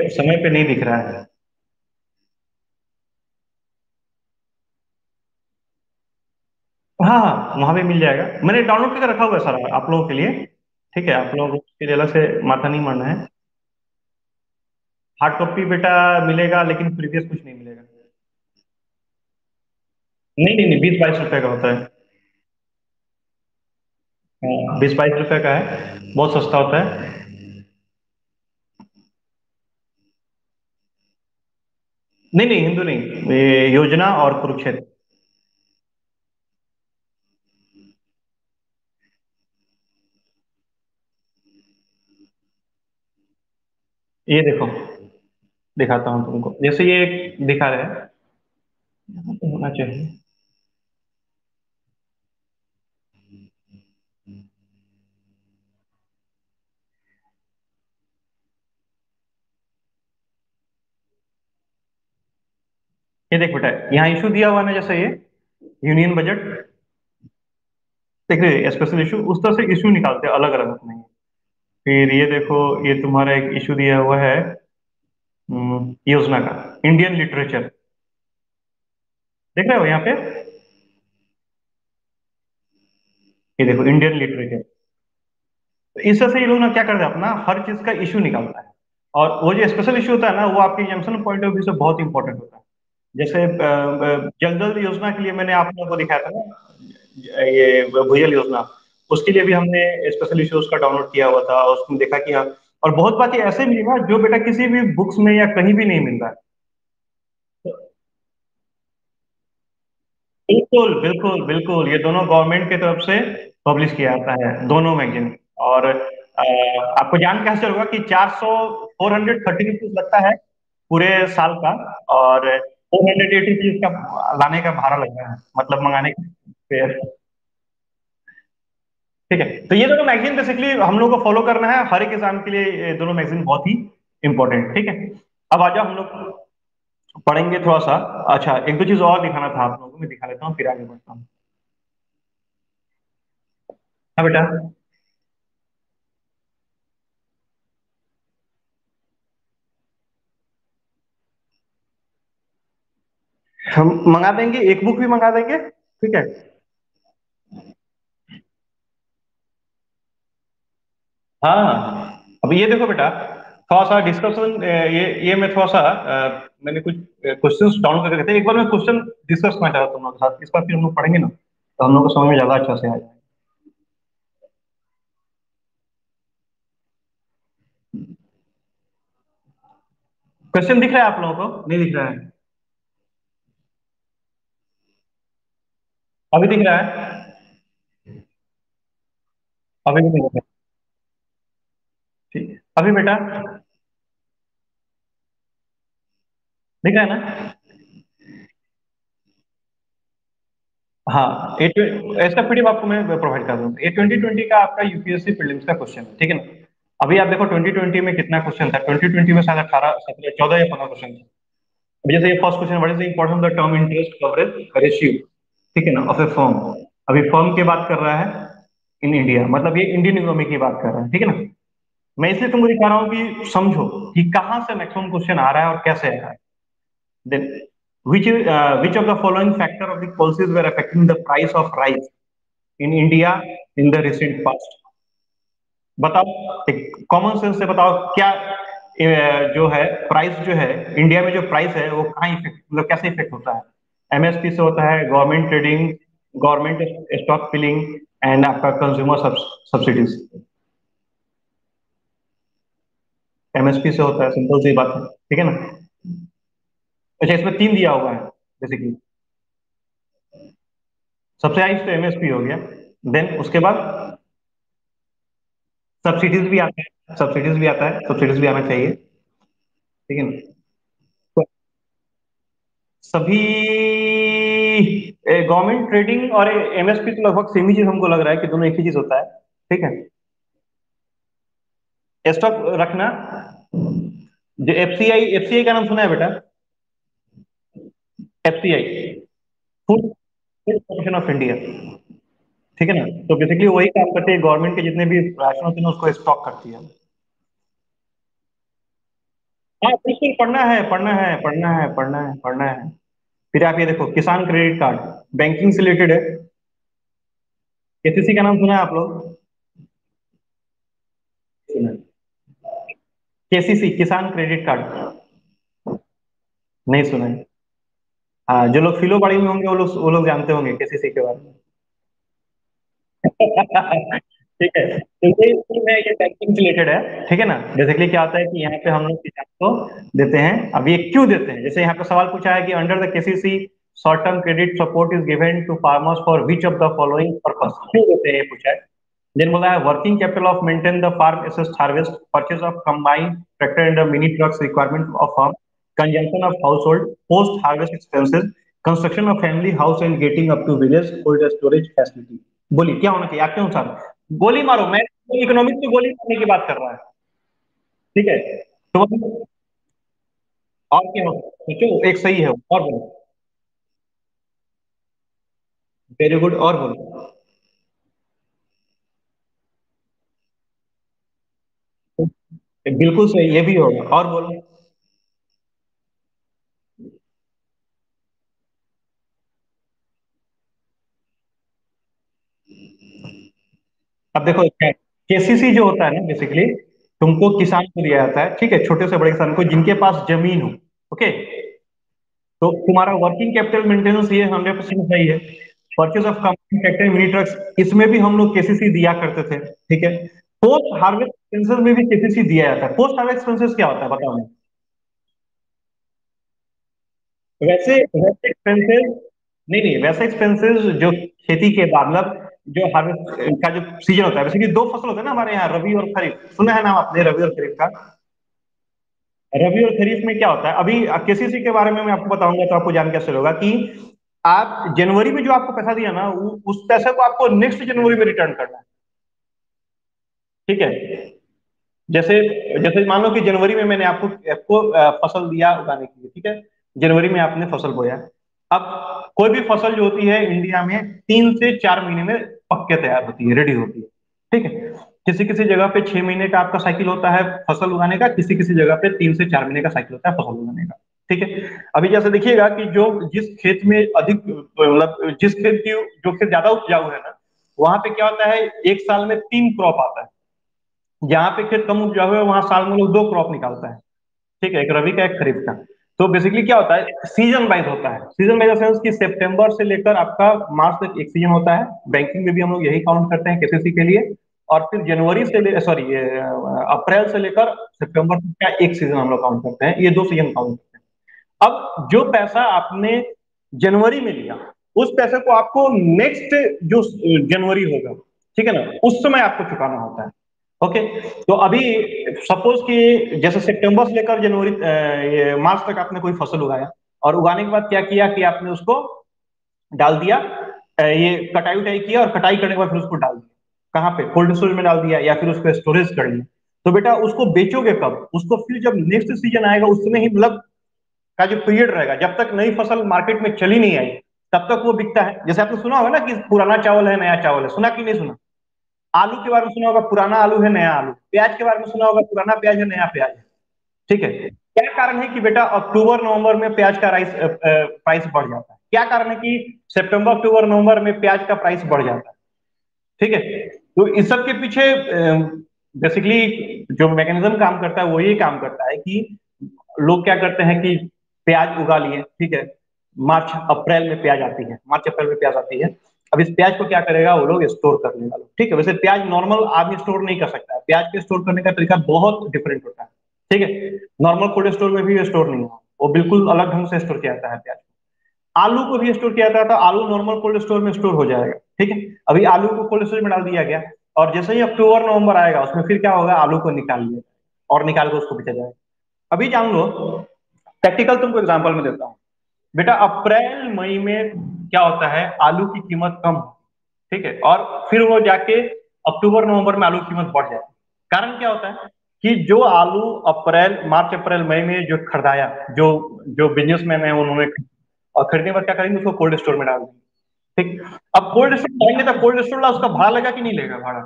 समय पे नहीं दिख रहा है। हाँ हाँ, वहां पे मिल जाएगा, मैंने डाउनलोड करके रखा हुआ है सारा आप लोगों के लिए। ठीक है, आप लोगों को उसके लिए अलग से माथा नहीं मारना है। हार्ड कॉपी बेटा मिलेगा, लेकिन प्रीवियस कुछ नहीं मिलेगा। नहीं नहीं नहीं, 20-22 रुपए का होता है। हाँ, 20-22 रुपए का है, बहुत सस्ता होता है। नहीं नहीं, हिंदू नहीं, ये योजना और कुरुक्षेत्र। ये देखो, दिखाता हूँ तुमको, जैसे ये दिखा रहे हैं, यहाँ पे होना चाहिए। ये देख बेटा, यहाँ इशू दिया हुआ है ना, जैसे ये यूनियन बजट, देख रहे हैं स्पेशल इशू, उस तरह से इशू निकालते हैं अलग अलग नहीं। फिर ये देखो, ये तुम्हारा एक इशू दिया हुआ है योजना का, इंडियन लिटरेचर, देख रहे हो यहाँ पे, ये देखो इंडियन लिटरेचर। तो इस तरह से ये लोग ना क्या करते हैं, अपना हर चीज का इशू निकालता है। और वो जो स्पेशल इशू होता है ना, वो आपके एग्जामिनेशन पॉइंट ऑफ व्यू से बहुत इंपॉर्टेंट होता है। जैसे जल जल योजना के लिए मैंने आप लोगों को दिखाया था ना, ये भूजल योजना, उसके लिए भी हमने स्पेशल इश्यूज का डाउनलोड किया हुआ था, उसमें देखा कि हाँ, और बहुत बातें ऐसे मिलेगा जो बेटा किसी भी बुक्स में या कहीं भी नहीं मिल रहा है। तो बिल्कुल बिल्कुल बिल्कुल, ये दोनों गवर्नमेंट की तरफ से पब्लिश किया जाता है, दोनों मैगजीन। और आपको जान कैसे होगा कि 430 रुपीज लगता है पूरे साल का, और 480 रुपीज का लाने का भाड़ा लग रहा है, मतलब मंगाने का। ठीक है, तो ये दोनों मैगजीन बेसिकली हम लोग को फॉलो करना है हर एक एग्जाम के लिए, ये दोनों मैगजीन बहुत ही इंपॉर्टेंट। ठीक है, अब आ जाओ हम लोग पढ़ेंगे थोड़ा सा। अच्छा, एक दो चीज और दिखाना था आप लोगों को, मैं दिखा लेता हूँ फिर आगे बढ़ता हूँ। हाँ बेटा, हम मंगा देंगे, एक बुक भी मंगा देंगे। ठीक है, हाँ। अब ये देखो बेटा, थोड़ा सा डिस्कशन, ये मैं थोड़ा सा मैंने कुछ क्वेश्चंस डाउनलोड करके रखे थे, एक बार मैं क्वेश्चन डिस्कस करना चाहता हूँ तुम लोगों के साथ, इस बार फिर हम लोग पढ़ेंगे ना, तो हम लोग को समझ में ज्यादा अच्छा से आ जाएगा। क्वेश्चन दिख रहा है आप लोगों को, नहीं दिख रहा है? अभी दिख रहा है? अभी भी नहीं दिख रहा है। ठीक है, अभी बेटा दिख रहा है ना? हाँ, इसका पीडीएफ आपको मैं प्रोवाइड कर दूंगा। ये 2020 का आपका यूपीएससी प्रीलिम्स का क्वेश्चन है, ठीक है ना? अभी आप देखो 2020 में कितना क्वेश्चन था, 2020 में शायद 18 17 14 या 15 क्वेश्चन थे। अब जैसे ये first question, what is the importance of the term interest coverage ratio, ठीक है ना, ऑफ ए फर्म। अभी फर्म की बात कर रहा है इन इंडिया, मतलब ये इंडियन इकोनॉमी की बात कर रहा है, ठीक है ना? मैं इसलिए तुमको दिखा रहा हूँ कि समझो कि कहाँ से मैक्सिमम क्वेश्चन आ रहा है और कैसे आ रहा है। Then, which of the following factor of the policies were affecting the price of rice in India in the recent past? बताओ, एक कॉमन सेंस से बताओ क्या जो है प्राइस जो है, इंडिया में जो प्राइस है वो कहाँ इफेक्ट, मतलब कैसे इफेक्ट होता है? एमएसपी से होता है, government trading, government stock filling, and आपका कंज्यूमर सब्सिडीज। एमएसपी से होता है, सिंपल सी बात है, ठीक है ना? अच्छा, इसमें तीन दिया हुआ है बेसिकली। सबसे हाई तो एमएसपी हो गया, देन उसके बाद सब्सिडीज भी आता है, सब्सिडीज भी आता है, सब्सिडीज भी आना चाहिए, ठीक है ना? तो सभी गवर्नमेंट ट्रेडिंग और एमएसपी तो लगभग सेम ही चीज हमको लग रहा है कि दोनों एक ही चीज होता है, ठीक है। स्टॉक रखना, जो एफसीआई, एफसीआई का नाम सुना है बेटा? FCI, food corporation of India, ठीक है ना? तो बेसिकली वही काम करती है, गवर्नमेंट के जितने भी राशन होते हैं उसको स्टॉक करती है। हाँ बिल्कुल, पढ़ना है पढ़ना है पढ़ना है पढ़ना है पढ़ना है। फिर आप ये देखो, किसान क्रेडिट कार्ड, बैंकिंग से रिलेटेड है। केसीसी का नाम सुना है आप लोग? सुना। केसीसी, किसान क्रेडिट कार्ड, नहीं सुना है। हाँ, जो लोग फिलो बाड़ी में होंगे वो लोग जानते होंगे केसीसी के बारे में। ठीक है, तो ये इसमें ये बैंकिंग से रिलेटेड है, ठीक है ना। बेसिकली क्या होता है कि यहाँ पे हम लोग किसान को देते हैं। अब ये क्यों देते हैं, जैसे यहाँ पे सवाल पूछा है कि under the KCC short term credit support is given to farmers for which of the following purpose, क्यों देते हैं ये पूछा है। देन बोला है working capital of maintain the farm assist harvest, purchase of combined tractor and mini trucks requirement of farm, consumption of house hold, post harvest expenses, construction of family house and getting up to village cold storage facility. बोलिए क्या होना चाहिए आपके अनुसार। गोली मारो, मैं economics में गोली मारने की बात कर रहा है। ठीक है, तो और क्या होगा, सोचो एक सही है और बोलो। वेरी गुड, और बोलो। बिल्कुल सही, ये भी होगा, और बोलो। अब देखो, केसीसी जो होता है ना बेसिकली, तुमको किसान को दिया जाता है, ठीक है, छोटे से बड़े किसान को जिनके पास जमीन हो। ओके, तो तुम्हारा वर्किंग कैपिटल मेंटेनेंस ये 100% सही है। Purchase of company tractor mini trucks, इसमें भी हम लोग केसीसी दिया करते थे, ठीक है। पोस्ट हार्वेस्ट एक्सपेंसेस में भी केसीसी दिया जाता है। पोस्ट हार्वेस्ट एक्सपेंसेस क्या होता है बताओ मुझे। वैसे वैसे एक्सपेंसेस, नहीं नहीं, वैसे एक्सपेंसेस जो खेती के बाद मतलब जो हार्वेस्ट का जो सीजन होता है, वैसे कि दो फसल होते हैं ना हमारे यहाँ, रबी और खरीफ, सुना है नाम आपने रबी और खरीफ का। रबी और खरीफ में क्या होता है, अभी केसीसी के बारे में मैं आपको बताऊंगा तो आपको जान कैसे होगा कि आप जनवरी में जो आपको पैसा दिया ना, उस पैसे को आपको नेक्स्ट जनवरी में रिटर्न करना है। ठीक है, जैसे जैसे मान लो कि जनवरी में मैंने आपको आपको फसल दिया उगाने के लिए, ठीक है। जनवरी में आपने फसल बोया। अब कोई भी फसल जो होती है इंडिया में 3 से 4 महीने में पक के तैयार होती है, रेडी होती है। ठीक है, किसी किसी जगह पे 6 महीने का आपका साइकिल होता है फसल उगाने का, किसी किसी जगह पे 3 से 4 महीने का साइकिल होता है फसल उगाने का। ठीक है, अभी जैसे देखिएगा कि जो जिस खेत में अधिक मतलब जिस खेत की जो खेत ज्यादा उपजाऊ है ना, वहां पे क्या होता है, एक साल में 3 क्रॉप आता है। जहाँ पे खेत कम उपजाऊ है वहां साल में लोग 2 क्रॉप निकालता है। ठीक है, एक रबी का एक खरीफ का। तो बेसिकली क्या होता है, सीजन वाइज होता है। सीजन वाइज सेंस कि सितंबर से लेकर आपका मार्च तक एक सीजन होता है। बैंकिंग में भी हम लोग यही काउंट करते हैं केसीसी के लिए। और फिर जनवरी से ले सॉरी अप्रैल से लेकर सितंबर तक का एक सीजन हम लोग काउंट करते हैं, ये 2 सीजन काउंट करते हैं। अब जो पैसा आपने जनवरी में लिया, उस पैसे को आपको नेक्स्ट जो जनवरी होगा, ठीक है ना, उस समय आपको चुकाना होता है। ओके, तो अभी सपोज कि जैसे सितंबर से लेकर जनवरी ये मार्च तक आपने कोई फसल उगाया, और उगाने के बाद क्या किया कि आपने उसको डाल दिया, ये कटाई उटाई किया, और कटाई करने के बाद फिर उसको डाल दिया कहाँ पे, कोल्ड स्टोरेज में डाल दिया या फिर उसको स्टोरेज कर लिया। तो बेटा उसको बेचोगे कब, उसको फिर जब नेक्स्ट सीजन आएगा उस समय ही, मतलब का जो पीरियड रहेगा जब तक नई फसल मार्केट में चली नहीं आई, तब तक वो बिकता है। जैसे आपने सुना होगा ना कि पुराना चावल है नया चावल है, सुना कि नहीं सुना। आलू के बारे में सुना होगा, पुराना आलू है नया आलू। प्याज के बारे में सुना होगा, पुराना प्याज है नया प्याज है। ठीक है, क्या कारण है कि बेटा अक्टूबर नवंबर में प्याज का प्राइस बढ़ जाता है, क्या कारण है कि सितंबर अक्टूबर नवंबर में प्याज का प्राइस बढ़ जाता है। ठीक है, तो इस सब के पीछे बेसिकली जो मैकेनिज्म काम करता है वो ये काम करता है कि लोग क्या करते हैं कि प्याज उगा लिए, ठीक है, मार्च अप्रैल में प्याज आती है, मार्च अप्रैल में प्याज आती है। अब इस प्याज को क्या करेगा वो लोग, स्टोर कर लेगा लोग। ठीक है, वैसे प्याज नॉर्मल आदमी स्टोर नहीं कर सकता है, प्याज के स्टोर करने का तरीका बहुत डिफरेंट होता है। ठीक है, नॉर्मल कोल्ड स्टोर में भी स्टोर नहीं होगा, वो बिल्कुल अलग ढंग से स्टोर किया जाता है प्याज। आलू को भी स्टोर किया जाता था, आलू नॉर्मल कोल्ड स्टोर में स्टोर हो जाएगा। ठीक है, अभी आलू को कोल्ड स्टोर में डाल दिया गया, और जैसे ही अक्टूबर नवंबर आएगा उसमें फिर क्या होगा, आलू को निकाल लिया और निकाल के उसको बेचा जाएगा। अभी जान लो, प्रैक्टिकल तुमको एग्जांपल में देता हूँ। बेटा अप्रैल मई में क्या होता है, आलू की कीमत कम, ठीक है, और फिर वो जाके अक्टूबर नवंबर में आलू की कीमत बढ़ जाती है। कारण क्या होता है कि जो आलू अप्रैल मार्च अप्रैल मई में जो खरीदाया, जो जो बिजनेसमैन है उन्होंने, और खरीदने के बाद क्या करेंगे, उसको कोल्ड स्टोर में डाल देंगे। ठीक, अब कोल्ड स्टोर डालेंगे तो कोल्ड स्टोर वाला उसका भाड़ा लगा कि नहीं लेगा भाड़ा।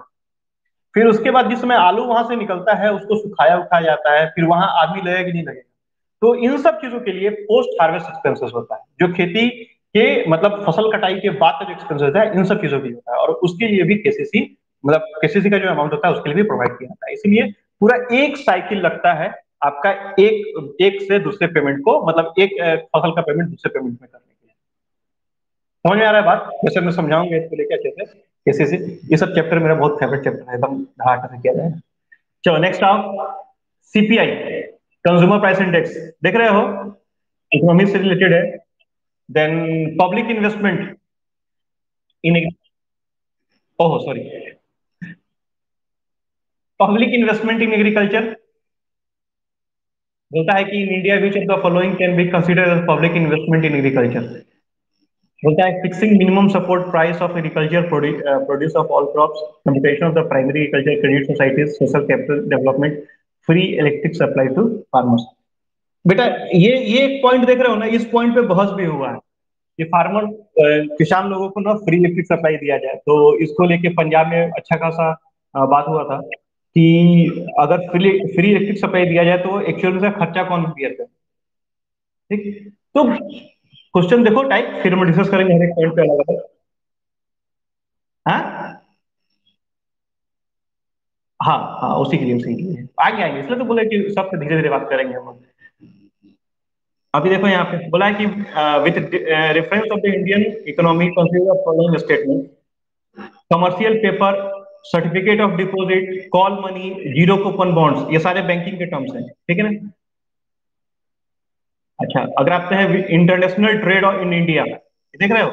फिर उसके बाद जिस समय आलू वहां से निकलता है उसको सुखाया उखाया जाता है, फिर वहां आदमी लगेगा कि नहीं लगेगा। तो इन सब चीजों के लिए पोस्ट हार्वेस्ट एक्सपेंसेस होता है, जो खेती के मतलब फसल कटाई के बाद का जो एक्सपेंसेस होता है, इन सब चीजों के लिए होता है, और उसके लिए भी केसीसी मतलब केसीसी का जो अमाउंट होता है उसके लिए भी प्रोवाइड किया जाता है। इसलिए पूरा एक साइकिल लगता है आपका एक एक से दूसरे पेमेंट को, मतलब एक फसल का पेमेंट दूसरे पेमेंट में करने के लिए। समझ में आ रहा है बात? वैसे मैं समझाऊंगा इसको लेकर अच्छे से कैसे से। ये सब चैप्टर मेरा बहुत फेवरेट चैप्टर है, एकदम धड़ाका से किया जाए। चलो नेक्स्ट आओ, सीपीआई, कंज्यूमर प्राइस इंडेक्स, देख रहे हो, इकोनॉमी से रिलेटेड है। Then public investment in, oh sorry, public investment in agriculture, बोलता है कि in India which of the following can be considered as public investment in agriculture. बोलता है fixing minimum support price of agriculture produce of all crops, computation of the primary agriculture credit societies, social capital development, free electric supply to farmers. बेटा ये एक point देख रहे हो ना, इस पॉइंट पे बहस भी हुआ है कि फार्मर, किसान लोगों को ना फ्री इलेक्ट्रिक सप्लाई दिया जाए। तो इसको लेके पंजाब में अच्छा खासा बात हुआ था कि अगर फ्री फ्री इलेक्ट्रिक सप्लाई दिया जाए तो एक्चुअल में खर्चा कौन बियर करे। ठीक, तो क्वेश्चन देखो टाइप, फिर हम डिस्कस करेंगे हर एक पॉइंट पे अलग अलग। हाँ हाँ हाँ, उसी के लिए आगे आएंगे, इसलिए तो बोले कि सबसे धीरे धीरे बात करेंगे हम लोग। अभी देखो यहाँ पे बोला है कि with reference of the Indian economy consider following statement, commercial paper, certificate of deposit, call money, zero coupon bonds, ये सारे बैंकिंग के टर्म्स हैं, ठीक है ना। अच्छा, अगर आप हैं इंटरनेशनल ट्रेड इन इंडिया, देख रहे हो,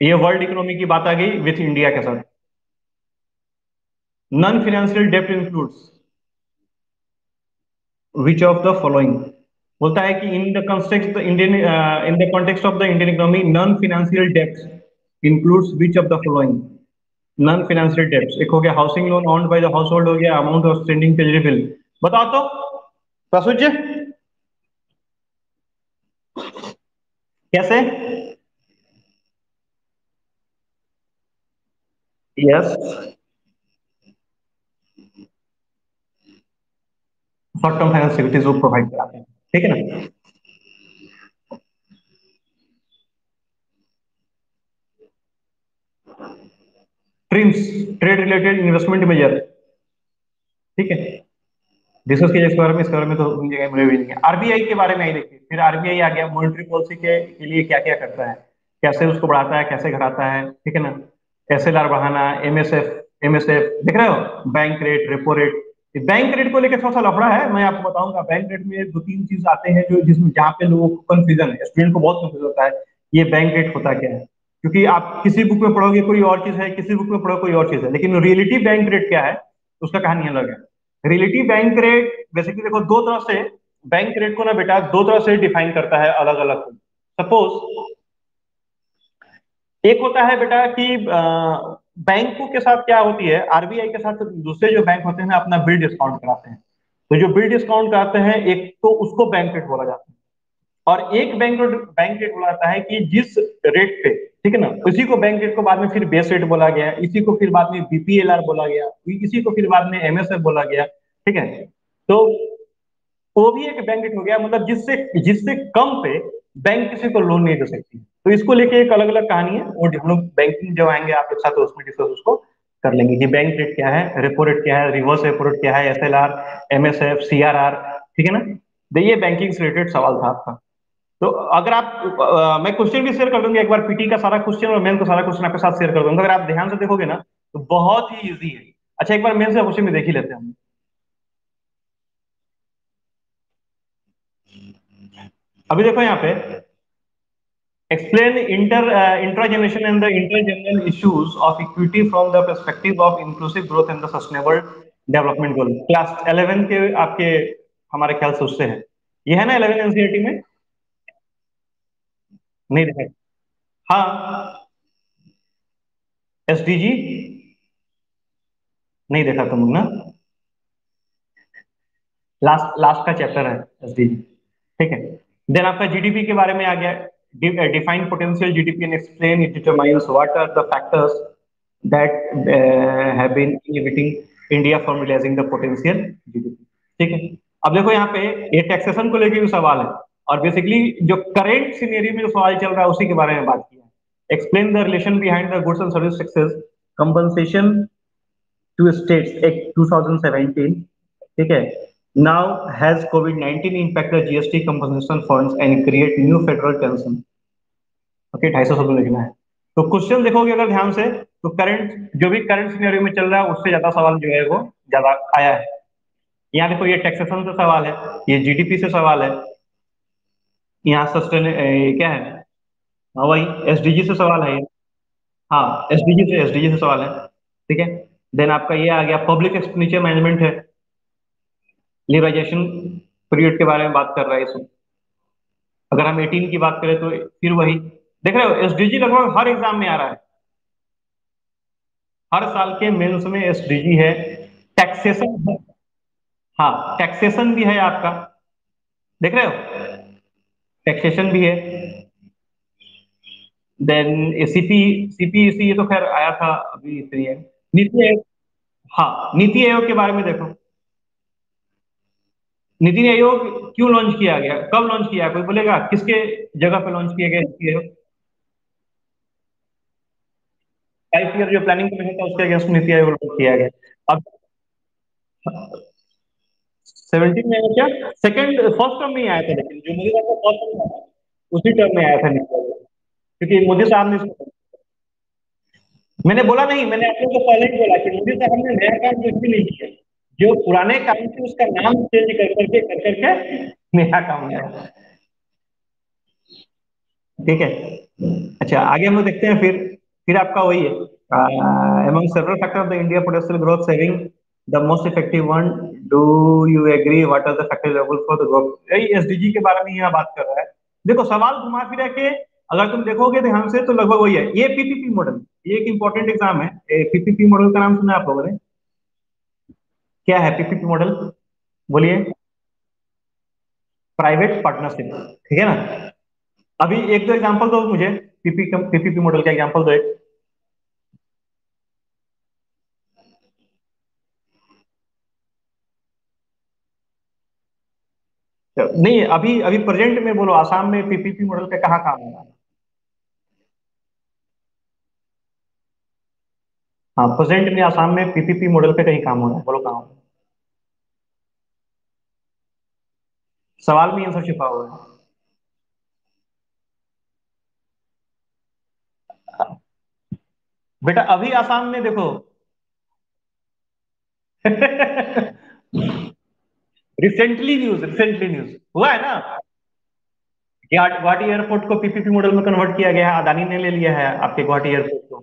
ये वर्ल्ड इकोनॉमी की बात आ गई विथ इंडिया के साथ। Non financial dept includes which of the following, बोलता है कि in the context Indian, in the context of the Indian economy non financial dept includes which of the following. Non financial डेप्ट, एक हो गया housing loan owned by the house hold, हो गया amount of standing treasury bill. बताओ तो प्रसूच जी, कैसे? Yes, short term finance activities वो provide कराते हैं, ठीक है ना। TRIMS, trade related investment major, ठीक है, डिस्कस किया इसके बारे में, इसके बारे में तो उन जगह मुझे भी नहीं है। आरबीआई के बारे में आई देखिए, फिर आरबीआई आ गया, मॉनेटरी पॉलिसी के लिए क्या क्या करता है, कैसे उसको बढ़ाता है, कैसे घटाता है, ठीक है ना। एसएलआर बढ़ाना, एमएसएफ, एमएसएफ देख रहे हो, bank rate, repo rate. Bank rate को लेकर थोड़ा सा लफड़ा है, मैं आपको बताऊंगा। बैंक रेट में दो तीन चीज आते हैं जो जिसमें जहाँ पे लोगों को कंफ्यूजन है, स्टूडेंट को बहुत कंफ्यूज होता है, ये बैंक रेट होता क्या है। क्योंकि आप किसी बुक में पढ़ोगे कोई और चीज है, किसी बुक में पढ़ोगे कोई और चीज है, लेकिन रियलिटी बैंक रेट क्या है उसका कहानी अलग है। रिलेटिव बैंक रेट बेसिकली देखो, दो तरह से बैंक रेट को ना बेटा दो तरह से डिफाइन करता है अलग अलग। सपोज एक होता है बेटा कि बैंकों के साथ क्या होती है, आरबीआई के साथ दूसरे जो बैंक होते हैं ना अपना बिल डिस्काउंट कराते हैं। तो जो बिल डिस्काउंट कराते हैं एक तो उसको बैंक रेट बोला जाता है, और एक बैंक रेट बोला जाता है कि जिस रेट पे, ठीक है ना, उसी को बैंक रेट को बाद में फिर बेस रेट बोला गया, इसी को फिर बाद में बीपीएलआर बोला गया, इसी को फिर बाद में एमएसएफ बोला गया, ठीक है। तो वो भी एक बैंक रेट हो गया, मतलब जिससे जिससे कम पे बैंक किसी को लोन नहीं दे सकती। तो इसको लेके एक अलग अलग कहानी है, और हम लोग बैंकिंग जब आएंगे आप लोग साथ तो उसमें डिस्कस उसको कर लेंगे कि बैंक रेट क्या है, रेपो रेट क्या है, रिवर्स रेपो रेट क्या है, एसएलआर, एमएसएफ, सीआरआर, ठीक है ना। तो ये बैंकिंग से रिलेटेड सवाल था आपका। तो अगर आप मैं क्वेश्चन भी शेयर कर दूंगा एक बार, पीटी का सारा क्वेश्चन और मेन का सारा क्वेश्चन आपके साथ शेयर कर दूंगा, अगर आप ध्यान से देखोगे ना तो बहुत ही इजी है। अच्छा, एक बार मेन से क्वेश्चन में देख ही लेते हैं हम। अभी देखो यहाँ पे, explain intra-generation and the inter-general issues of equity from the perspective of inclusive growth and the sustainable development goal। Class 11 के आपके हमारे ख्याल से उससे है, ये है ना 11 एनसीईआरटी में, नहीं देखा? हाँ, एसडीजी नहीं देखा तुम लोग ना, लास्ट लास्ट का चैप्टर है एसडीजी, ठीक है। देन आपका जीडीपी के बारे में आ गया, define potential GDP and explain it determines what are the factors that have been inhibiting India from realizing the potential GDP, ठीक है। अब देखो यहाँ पे ये टैक्सेशन को लेके भी सवाल है, और बेसिकली जो करेंट सिनेरियो में जो सवाल चल रहा है उसी के बारे में बात किया है। Explain the relation behind the goods and service taxes, compensation to states act 2017, ठीक है, नाउ हैज कोविड-19 impact the GST compensation funds and create new federal tension. Okay, 250 शब्द में लिखना है। तो क्वेश्चन देखोगे अगर ध्यान से, तो करंट जो भी करंट सिनेरियो में चल रहा है उससे ज्यादा सवाल जो है वो ज्यादा आया है। यहाँ देखो, ये टैक्सेशन से सवाल है, ये जीडीपी से सवाल है, यहाँ सस्टेन क्या है, हाँ वही एसडीजी से सवाल है ये। हाँ, एसडीजी से सवाल है, ठीक है। देन आपका ये आ गया पब्लिक एक्सपेंडिचर मैनेजमेंट है, लिबराइजेशन पीरियड के बारे में बात कर रहा है इसमें। अगर हम 18 की बात करें तो फिर वही देख रहे हो, एसडीजी लगभग हर एग्जाम में आ रहा है, हर साल के मेंस में एसडीजी है। टैक्सेशन है, हाँ टैक्सेशन भी है आपका, देख रहे हो, टैक्सेशन भी है। देन सीपी सीपीईसी, ये तो खैर आया था अभी, फ्री है। नीति आयोग, हाँ नीति आयोग के बारे में देखो, नीति आयोग क्यों लॉन्च किया गया, कब लॉन्च किया, कोई बोलेगा किसके जगह पे लॉन्च किया गया नीति आयोग? 5 ईयर जो प्लानिंग कमीशन था उसके अगेंस्ट नीति आयोग लॉन्च किया गया। अब 17 में आया क्या, सेकंड फर्स्ट टर्म में ही आया था, लेकिन जो मोदी साहब का फर्स्ट टर्म था ना, उसी टर्म में आया था नीति आयोग, क्योंकि मोदी साहब ने, मैंने बोला नहीं, मैंने आप लोगों को पहले ही बोला कि मोदी साहब ने नया काम कुछ भी नहीं किया, जो पुराने काम थे उसका नाम चेंज कर करके नया काम किया, ठीक है। अच्छा, आगे हम लोग देखते हैं फिर आपका वही है, among several factors of the India potential growth saving, the most effective one, do you agree, what are the factors available for the growth, यही एसडीजी के बारे में यहाँ बात कर रहा है। देखो सवाल घुमा फिरा के अगर तुम देखोगे ध्यान से तो लगभग वही है, ये पीपीपी मॉडल, ये एक इंपॉर्टेंट एग्जाम है। पीपीपी मॉडल का नाम सुना है आप लोगों ने? क्या है पीपीपी मॉडल, बोलिए? प्राइवेट पार्टनरशिप, ठीक है ना। अभी एक दो एग्जांपल दो मुझे, पीपीपी मॉडल का एग्जांपल दो एक। नहीं, अभी अभी प्रेजेंट में बोलो, आसाम में पीपीपी मॉडल का कहाँ काम हो रहा है? हाँ, प्रेजेंट में आसाम में पीपीपी मॉडल पे कहीं काम हो रहा है, बोलो कहाँ हो रहा है? सवाल में आंसर छिपा हुआ है। बेटा अभी आसाम में देखो, रिसेंटली न्यूज हुआ है ना, गुवाहाटी एयरपोर्ट को पीपीपी मॉडल में कन्वर्ट किया गया है, अदानी ने ले लिया है आपके गुवाहाटी एयरपोर्ट को,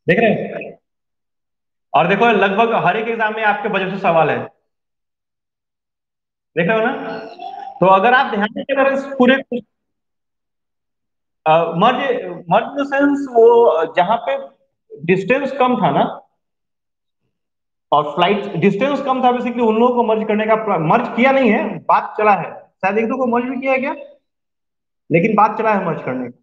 देख रहे हैं। और देखो लगभग हर एक एग्जाम में आपके बजट से सवाल है, देख रहे हो ना। तो अगर आप ध्यान से अगर इस पूरे मर्ज मर्ज इन द सेंस, वो जहां पे डिस्टेंस कम था ना, और फ्लाइट डिस्टेंस कम था, बेसिकली उन लोगों को मर्ज करने का, मर्ज किया नहीं है, बात चला है, शायद एक दो को मर्ज भी किया है क्या, लेकिन बात चला है मर्ज करने का,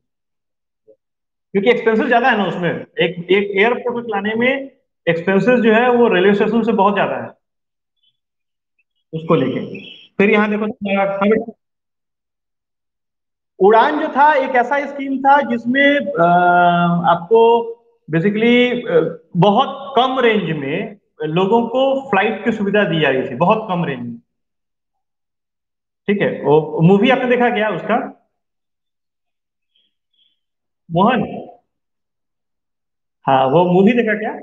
क्योंकि एक्सपेंसेस ज्यादा है ना उसमें, एक एक एयरपोर्ट में चलाने में एक्सपेंसेस जो है वो रेलवे स्टेशन से बहुत ज्यादा है, उसको लेके। फिर यहाँ देखो उड़ान जो था एक ऐसा स्कीम था जिसमें आपको बेसिकली बहुत कम रेंज में लोगों को फ्लाइट की सुविधा दी जा रही थी, बहुत कम रेंज में, ठीक है। वो मूवी आपने देखा क्या उसका, मोहन? हाँ, वो मूवी देखा क्या?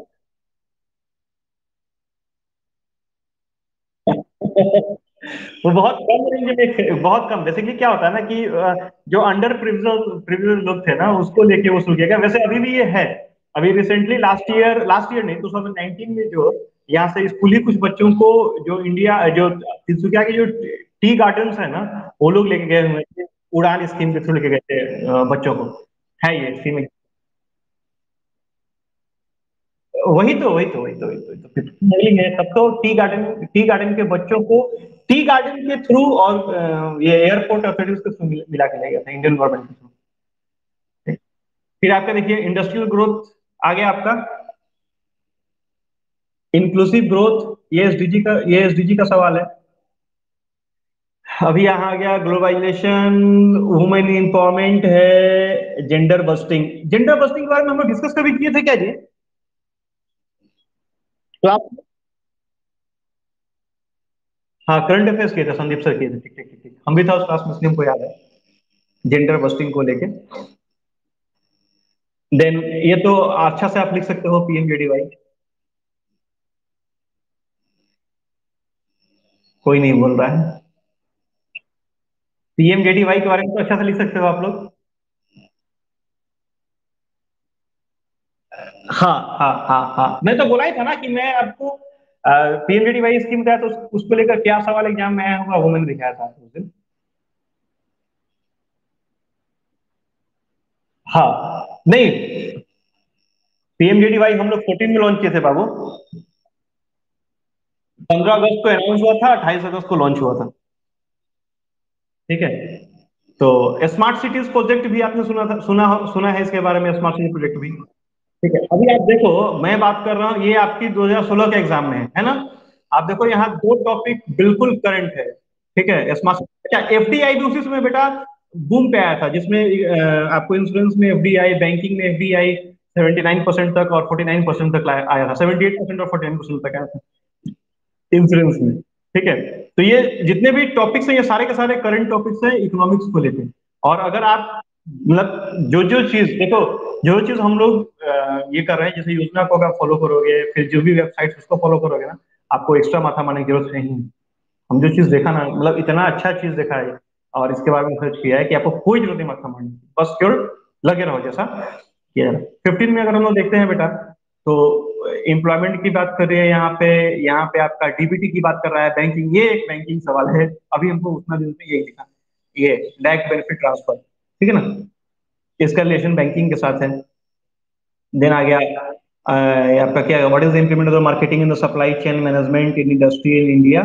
वो बहुत कम रेंज में, बहुत कम, बेसिकली क्या होता है ना कि जो अंडर प्रिविलेज लोग थे ना उसको लेके वो शुरू किया गया, वैसे अभी भी ये है। अभी रिसेंटली लास्ट ईयर नहीं, 2019 में जो यहाँ से स्कूली कुछ बच्चों को, जो इंडिया जो तिनसुकिया के जो टी गार्डन्स है ना, वो लोग लेके गए हुए थे, उड़ान स्कीम के थ्रू लेके गए थे बच्चों को, है ये स्कीम। वही तो फिर मॉडलिंग है, तब तो टी गार्डन के बच्चों को टी गार्डन के थ्रू, और ये एयरपोर्ट अथॉरिटीज के थ्रू मिला के लाया गया था, इंडियन गवर्नमेंट के थ्रू। फिर आपका देखिए इंडस्ट्रियल ग्रोथ आ गया आपका, इंक्लूसिव ग्रोथ, ये एसडीजी का सवाल है। अभी यहाँ आ गया ग्लोबलाइजेशन, वुमेन एम्पावरमेंट है, जेंडर बस्टिंग के बारे में हम लोग डिस्कस कभी किए थे क्या जी? तो आप, हाँ करंट अफेयर्स किए थे, संदीप सर किए थे, ठीक ठीक ठीक ठीक, हम भी था उस क्लास में, इसलिए हमको याद है, जेंडर बस्टिंग को लेके। देन ये तो अच्छा से आप लिख सकते हो, पीएमजेडीवाई। कोई नहीं बोल रहा है। पीएमजेडीवाई के बारे में तो अच्छा से लिख सकते हो आप लोग। हाँ हाँ हाँ हाँ, मैं तो बोला ही था ना कि मैं आपको पीएमजेडीवाई स्कीम का, तो उसको लेकर क्या सवाल एग्जाम में आया होगा वो मैंने दिखाया था उस दिन। हाँ नहीं, पीएमजेडीवाई हम लोग 14 में लॉन्च किए थे बाबू। 15 अगस्त को अनाउंस हुआ था, 28 अगस्त को लॉन्च हुआ था। ठीक है। तो स्मार्ट सिटीज प्रोजेक्ट भी आपने सुना था, सुना है इसके बारे में, स्मार्ट सिटी प्रोजेक्ट भी। ठीक है, अभी आप देखो, मैं बात कर रहा हूँ, ये आपकी 2016 के एग्जाम में है ना। आप देखो यहाँ दो टॉपिक बिल्कुल करंट है। ठीक है, स्मार्ट, अच्छा एफडीआई भी उसी समय बेटा बूम पे आया था, जिसमें आपको इंश्योरेंस में एफडीआई, बैंकिंग में एफडीआई 79% तक और 49% तक आया था, 78% और 49% तक आया था इंश्योरेंस में। ठीक है, तो ये जितने भी टॉपिक्स हैं, ये सारे के सारे करंट टॉपिक्स हैं इकोनॉमिक्स को लेते हैं। और अगर आप मतलब जो जो चीज देखो, जो चीज हम लोग ये कर रहे हैं, जैसे योजना को अगर फॉलो करोगे, फिर जो भी वेबसाइट उसको फॉलो करोगे ना, आपको एक्स्ट्रा माथा मारने की जरूरत नहीं है। हम जो चीज देखा ना, मतलब इतना अच्छा चीज देखा है और इसके बारे में सर्च किया है कि आपको कोई जरूरत नहीं माथा मारने की, बस केवल लगे रहो जैसा किया है। 15 में अगर हम लोग देखते हैं बेटा, तो एम्प्लॉयमेंट की बात कर रही है यहाँ पे, यहाँ पे आपका डीबीटी की बात कर रहा है, बैंकिंग, ये एक बैंकिंग सवाल है। अभी हमको उतना दिन में यही दिखा, ये डायरेक्ट बेनिफिट ट्रांसफर, ठीक है ना, इसका रिलेशन बैंकिंग के साथ है। देन आ गया ये आपका क्या है, what is the implement of marketing in the supply chain management in industry in India,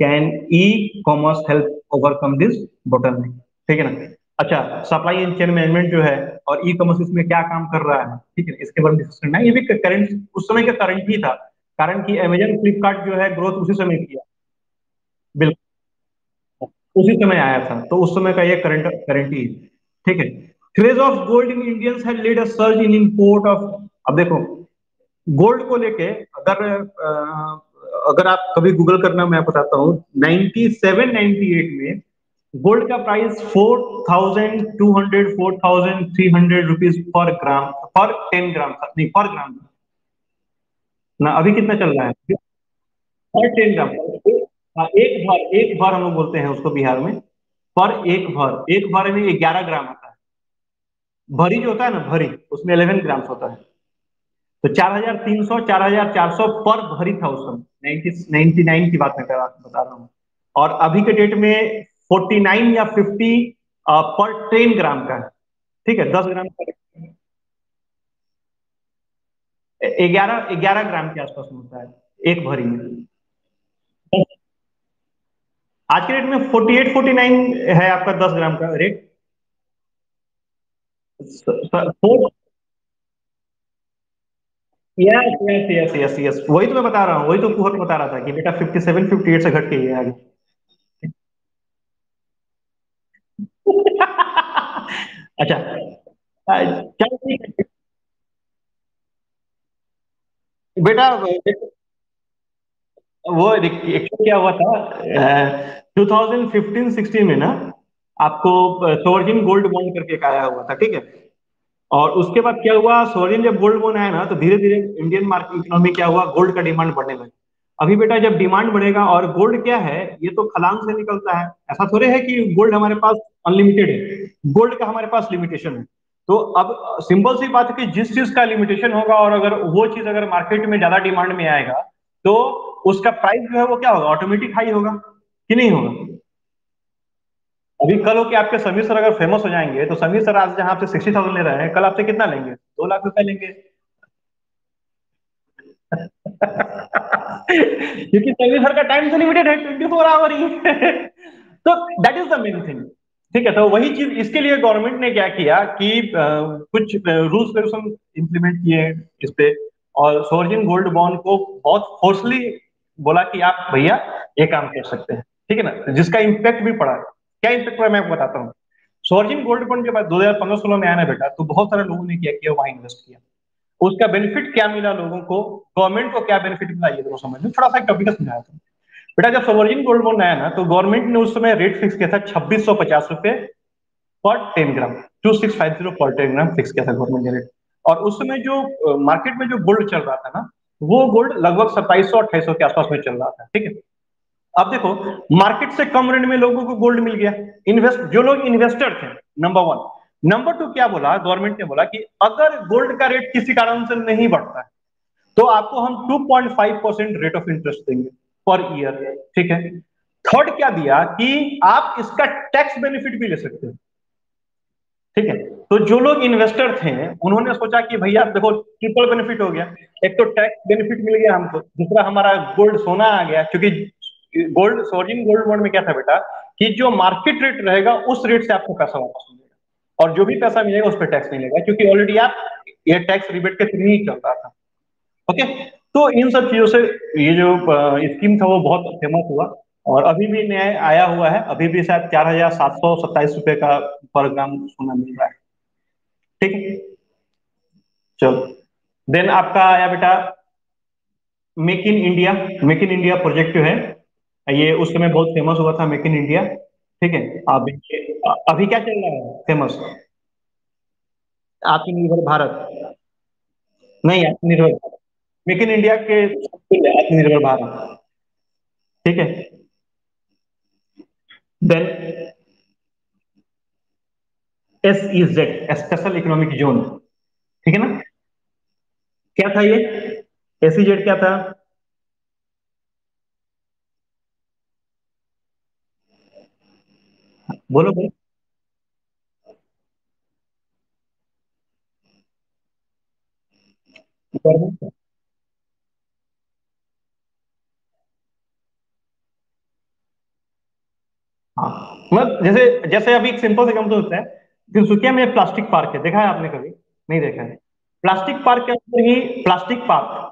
can e commerce help overcome this bottleneck. ठीक है ना। अच्छा, सप्लाई एंड चेन मैनेजमेंट जो है और ई कॉमर्स इसमें क्या काम कर रहा है, ठीक है, इसके बारे में डिस्कस करना है। ये भी करंट, उस समय का करंट ही था, कारण कि अमेजन फ्लिपकार्ट जो है ग्रोथ उसी समय किया। बिल्कुल उसी समय आया था, तो उस समय का ये करंट करंट ही है। ठीक है। Craze of gold in Indians had led a surge in import of, अब देखो गोल्ड को लेके, अगर अगर आप कभी गूगल करना, मैं बताता हूँ, 97 98 में गोल्ड का प्राइस 4200 4300 रुपीज पर ग्राम, पर 10 ग्राम था, नहीं पर ग्राम था ना। अभी कितना चल रहा है? पर 10 ग्राम, हाँ, एक भर हम लोग बोलते हैं उसको बिहार में। पर एक भर में 11 ग्राम आता है। भरी जो होता है ना, भरी, उसमें 11 ग्राम होता है। तो 4300 4400 पर भरी था उस समय, 99 की बात मैं बता रहा हूँ। और अभी के डेट में 49 या 50 पर 10 ग्राम का है। ठीक है, 10 ग्राम का, 11 ग्राम के आसपास में होता है एक भरी में। आज के डेट में 48 49 है आपका 10 ग्राम का rate. Four, yes yes yes yes yes, वही तो मैं बता रहा हूँ, वही तो कुहक बता रहा था कि बेटा 57 58 से घट के ही है आगे। अच्छा, चलो ठीक है। बेटा वो एक्चुअली क्या हुआ था, 2015 16 में ना, आपको सोवरिन गोल्ड बॉन्ड करके एक आया हुआ था, ठीक है। और उसके बाद क्या हुआ, सोवरिन जब गोल्ड बॉन्ड आया ना, तो धीरे धीरे इंडियन मार्केट इकोनॉमी क्या हुआ, गोल्ड का डिमांड बढ़ने लगा। अभी बेटा जब डिमांड बढ़ेगा, और गोल्ड क्या है, ये तो खदान से निकलता है, ऐसा थोड़े है कि गोल्ड हमारे पास अनलिमिटेड है, गोल्ड का हमारे पास लिमिटेशन है। तो अब सिंपल सी बात है कि जिस चीज का लिमिटेशन होगा, और अगर वो चीज अगर मार्केट में ज्यादा डिमांड में आएगा, तो उसका प्राइस जो है वो क्या होगा, ऑटोमेटिक हाई होगा कि नहीं होगा। अभी कल हो कि आपके समीर सर अगर फेमस हो जाएंगे, तो समीर सर आज जहां आपसे 60,000 ले रहे हैं, कल आपसे कितना लेंगे, 2 लाख रुपए लेंगे। क्योंकि समीर सर का टाइम तो लिमिटेड है, 24 आवर ही है। तो that is the main thing. ठीक है, तो वही चीज इसके लिए गवर्नमेंट ने क्या किया कि कुछ रूल्स रेगुलेशन इंप्लीमेंट किए इस पे, और सोवरिन गोल्ड बॉन्ड को बहुत फोर्सली बोला कि आप भैया ये काम कर सकते हैं। ठीक है ना, जिसका इम्पैक्ट भी पड़ा है। क्या इम्पैक्ट पड़ा मैं आपको बताता हूँ। सोवरिन गोल्ड बॉन्ड के बाद 2015 16 में आया ना बेटा, तो बहुत सारे लोगों ने क्या किया, वहां इन्वेस्ट किया। उसका बेनिफिट क्या मिला लोगों को, गवर्नमेंट को क्या बेनिफिट मिला, ये दोनों समझ लो। थोड़ा सा टॉपिक समझाया था बेटा। जब सोवरिन गोल्ड बॉन्ड आया ना, तो गवर्नमेंट ने उस समय रेट फिक्स किया था 2650 रुपए पर 10 ग्राम, 2650 पर 10 ग्राम फिक्स किया था गवर्नमेंट ने रेट। और उस समय जो मार्केट में जो गोल्ड चल रहा था ना, वो गोल्ड लगभग 2700 2800 के आसपास में चल रहा था, ठीक है। अब देखो, मार्केट से कम रेट में लोगों को गोल्ड मिल गया। इन्वेस्ट जो लोग इन्वेस्टर थे, नंबर वन। नंबर टू, क्या बोला गवर्नमेंट ने, बोला कि अगर गोल्ड का रेट किसी कारण से नहीं बढ़ता है, तो आपको हम 2.5% रेट ऑफ इंटरेस्ट देंगे पर ईयर, ठीक है। थर्ड क्या दिया कि आप इसका टैक्स बेनिफिट भी ले सकते हो, ठीक है। तो जो लोग इन्वेस्टर थे, उन्होंने सोचा कि भैया देखो, ट्रिपल बेनिफिट हो गया। एक तो टैक्स बेनिफिट मिल गया हमको, दूसरा हमारा गोल्ड सोना आ गया, क्योंकि गोल्ड सोवरिन गोल्ड बॉन्ड में क्या था बेटा, कि जो मार्केट रेट रहेगा उस रेट से आपको पैसा वापस मिलेगा, और जो भी पैसा मिलेगा उस पर टैक्स नहीं लगेगा, क्योंकि ऑलरेडी आप ये टैक्स रिबेट के थ्रू ही चल रहा था। ओके। तो इन सब चीजों से ये जो स्कीम था वो बहुत फेमस हुआ, और अभी भी नया आया हुआ है। अभी भी शायद 4727 रुपए का पर ग्राम सोना मिल रहा है, ठीक है। चलो, देन आपका आया बेटा make in India. Make in India project जो है, ये उस समय बहुत फेमस हुआ था, मेक इन इंडिया, ठीक है। अभी अभी क्या चल रहा है फेमस, आत्मनिर्भर भारत। नहीं, आत्मनिर्भर भारत, मेक इन इंडिया के आत्मनिर्भर भारत, ठीक है। Then SEZ, special economic zone, ठीक है ना। क्या था ये SEZ, क्या था? बोलो बोलो। government- हाँ, मतलब जैसे जैसे अभी एक सिंपल से एग्जाम्पल होता है, तिनसुकिया में प्लास्टिक पार्क है, देखा है आपने कभी? नहीं देखा है। प्लास्टिक पार्क के अंदर ही, प्लास्टिक पार्क,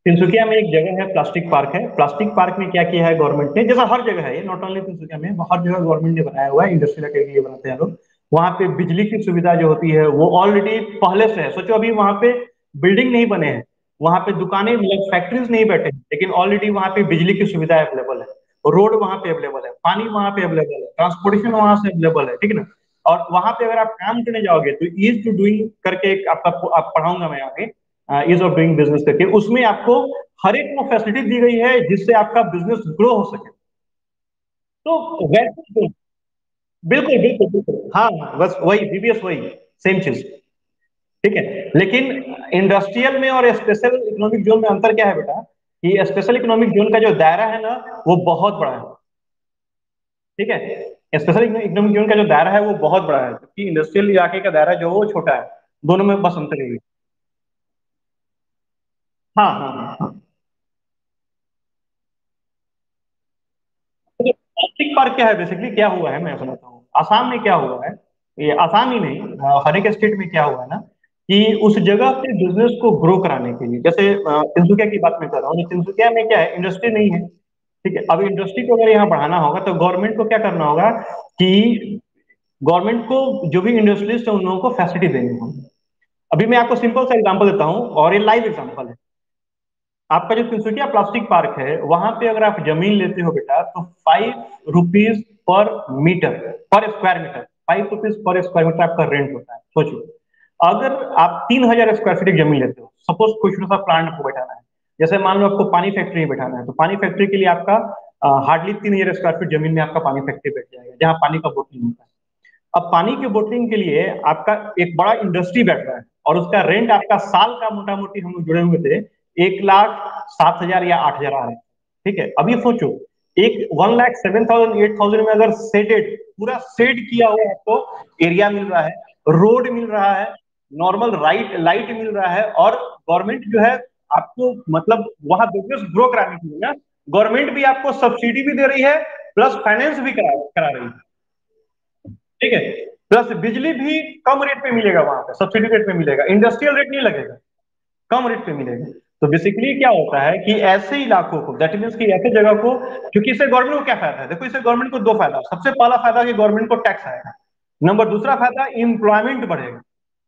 तिनसुकिया में एक जगह है प्लास्टिक पार्क है। प्लास्टिक पार्क में क्या किया है गवर्नमेंट ने, जैसा हर जगह है ये, नॉट ओनली तिनसुकिया में, हर जगह गवर्नमेंट ने बनाया हुआ है, इंडस्ट्रियल के लिए बनाते हैं लोग। वहां पे बिजली की सुविधा जो होती है वो ऑलरेडी पहले से है। सोचो, अभी वहां पे बिल्डिंग नहीं बने हैं, वहां पे दुकानें मतलब फैक्ट्रीज नहीं बैठे हैं, लेकिन ऑलरेडी वहां पे बिजली की सुविधा अवेलेबल है, रोड वहां पे अवेलेबल है, पानी वहां पे अवेलेबल है, ट्रांसपोर्टेशन वहां से अवेलेबल है, ठीक है ना। और वहां पे अगर आप काम करने जाओगे तो ईज टू डूइंग करके एक आपका आप पढ़ाऊंगा मैं आगे, ईज ऑफ डूइंग बिजनेस करके, उसमें आपको हर एक वो फैसिलिटी दी गई है जिससे आपका बिजनेस ग्रो हो सके। तो वैसे बिल्कुल बिल्कुल बिल्कुल, हाँ हाँ, बस वही बीबीएस, वही सेम चीज, ठीक है। लेकिन इंडस्ट्रियल में और स्पेशल इकोनॉमिक जोन में अंतर क्या है बेटा, कि स्पेशल इकोनॉमिक जोन का जो दायरा है ना, वो बहुत बड़ा है, ठीक है। स्पेशल इकोनॉमिक जोन का जो दायरा है वो बहुत बड़ा है, जबकि इंडस्ट्रियल इलाके का दायरा जो है वो छोटा है। दोनों में बस अंतर यही है। हाँ हाँ हाँ हाँ। तो प्लास्टिक पार्क क्या है, बेसिकली क्या हुआ है मैं समझता हूँ। आसाम में क्या हुआ है, ये आसाम ही नहीं, हर एक स्टेट में क्या हुआ है ना, कि उस जगह पे बिजनेस को ग्रो कराने के लिए, जैसे तिनसुकिया की बात मैं कर रहा हूँ, तो तिनसुकिया में क्या है, इंडस्ट्री नहीं है, ठीक है। अब इंडस्ट्री को अगर यहाँ बढ़ाना होगा तो गवर्नमेंट को क्या करना होगा, कि गवर्नमेंट को जो भी इंडस्ट्रीज है उन लोगों को फैसिलिटी देनी होगी। अभी मैं आपको सिंपल सा एग्जांपल देता हूँ, और ये लाइव एग्जांपल है। आपका जो तिनसुकिया प्लास्टिक पार्क है, वहां पे अगर आप जमीन लेते हो बेटा, तो 5 rupees per metre, per square metre, 5 rupees per square metre आपका रेंट होता है। सोचो, अगर आप 3000 स्क्वायर फीट की जमीन लेते हो, सपोज कुछ सा प्लांट आपको बैठाना है, जैसे मान लो आपको पानी फैक्ट्री में बैठाना है, तो पानी फैक्ट्री के लिए आपका हार्डली 3000 स्क्वायर फीट जमीन में आपका पानी फैक्ट्री बैठ जाएगा, जहाँ पानी का बोटिंग होता है। अब पानी की बोटिंग के लिए आपका एक बड़ा इंडस्ट्री बैठ रहा है, और उसका रेंट आपका साल का, मोटा मोटी हम लोग जुड़े हुए थे, 1,07,000 या 8,000 आ रहे हैं, ठीक है। अभी सोचो, एक 1,07,000 8,000 में अगर सेडेड, पूरा सेड किया हुआ आपको एरिया मिल रहा है, रोड मिल रहा है, नॉर्मल राइट लाइट मिल रहा है, और गवर्नमेंट जो है आपको मतलब वहां बिजनेस ग्रो कराने के लिए ना, गवर्नमेंट भी आपको सब्सिडी भी दे रही है, प्लस फाइनेंस भी करा रही है, ठीक है। प्लस बिजली भी कम रेट पे मिलेगा, वहां पे सब्सिडी रेट पे मिलेगा, इंडस्ट्रियल रेट नहीं लगेगा, कम रेट पे मिलेगा। तो बेसिकली क्या होता है कि ऐसे इलाकों को, दैट मीन्स कि ऐसे जगह को, क्योंकि इससे गवर्नमेंट को क्या फायदा है, देखो इससे गवर्नमेंट को दो फायदा, सबसे पहला फायदा कि गवर्नमेंट को टैक्स आएगा, नंबर दूसरा फायदा, इंप्लॉयमेंट बढ़ेगा।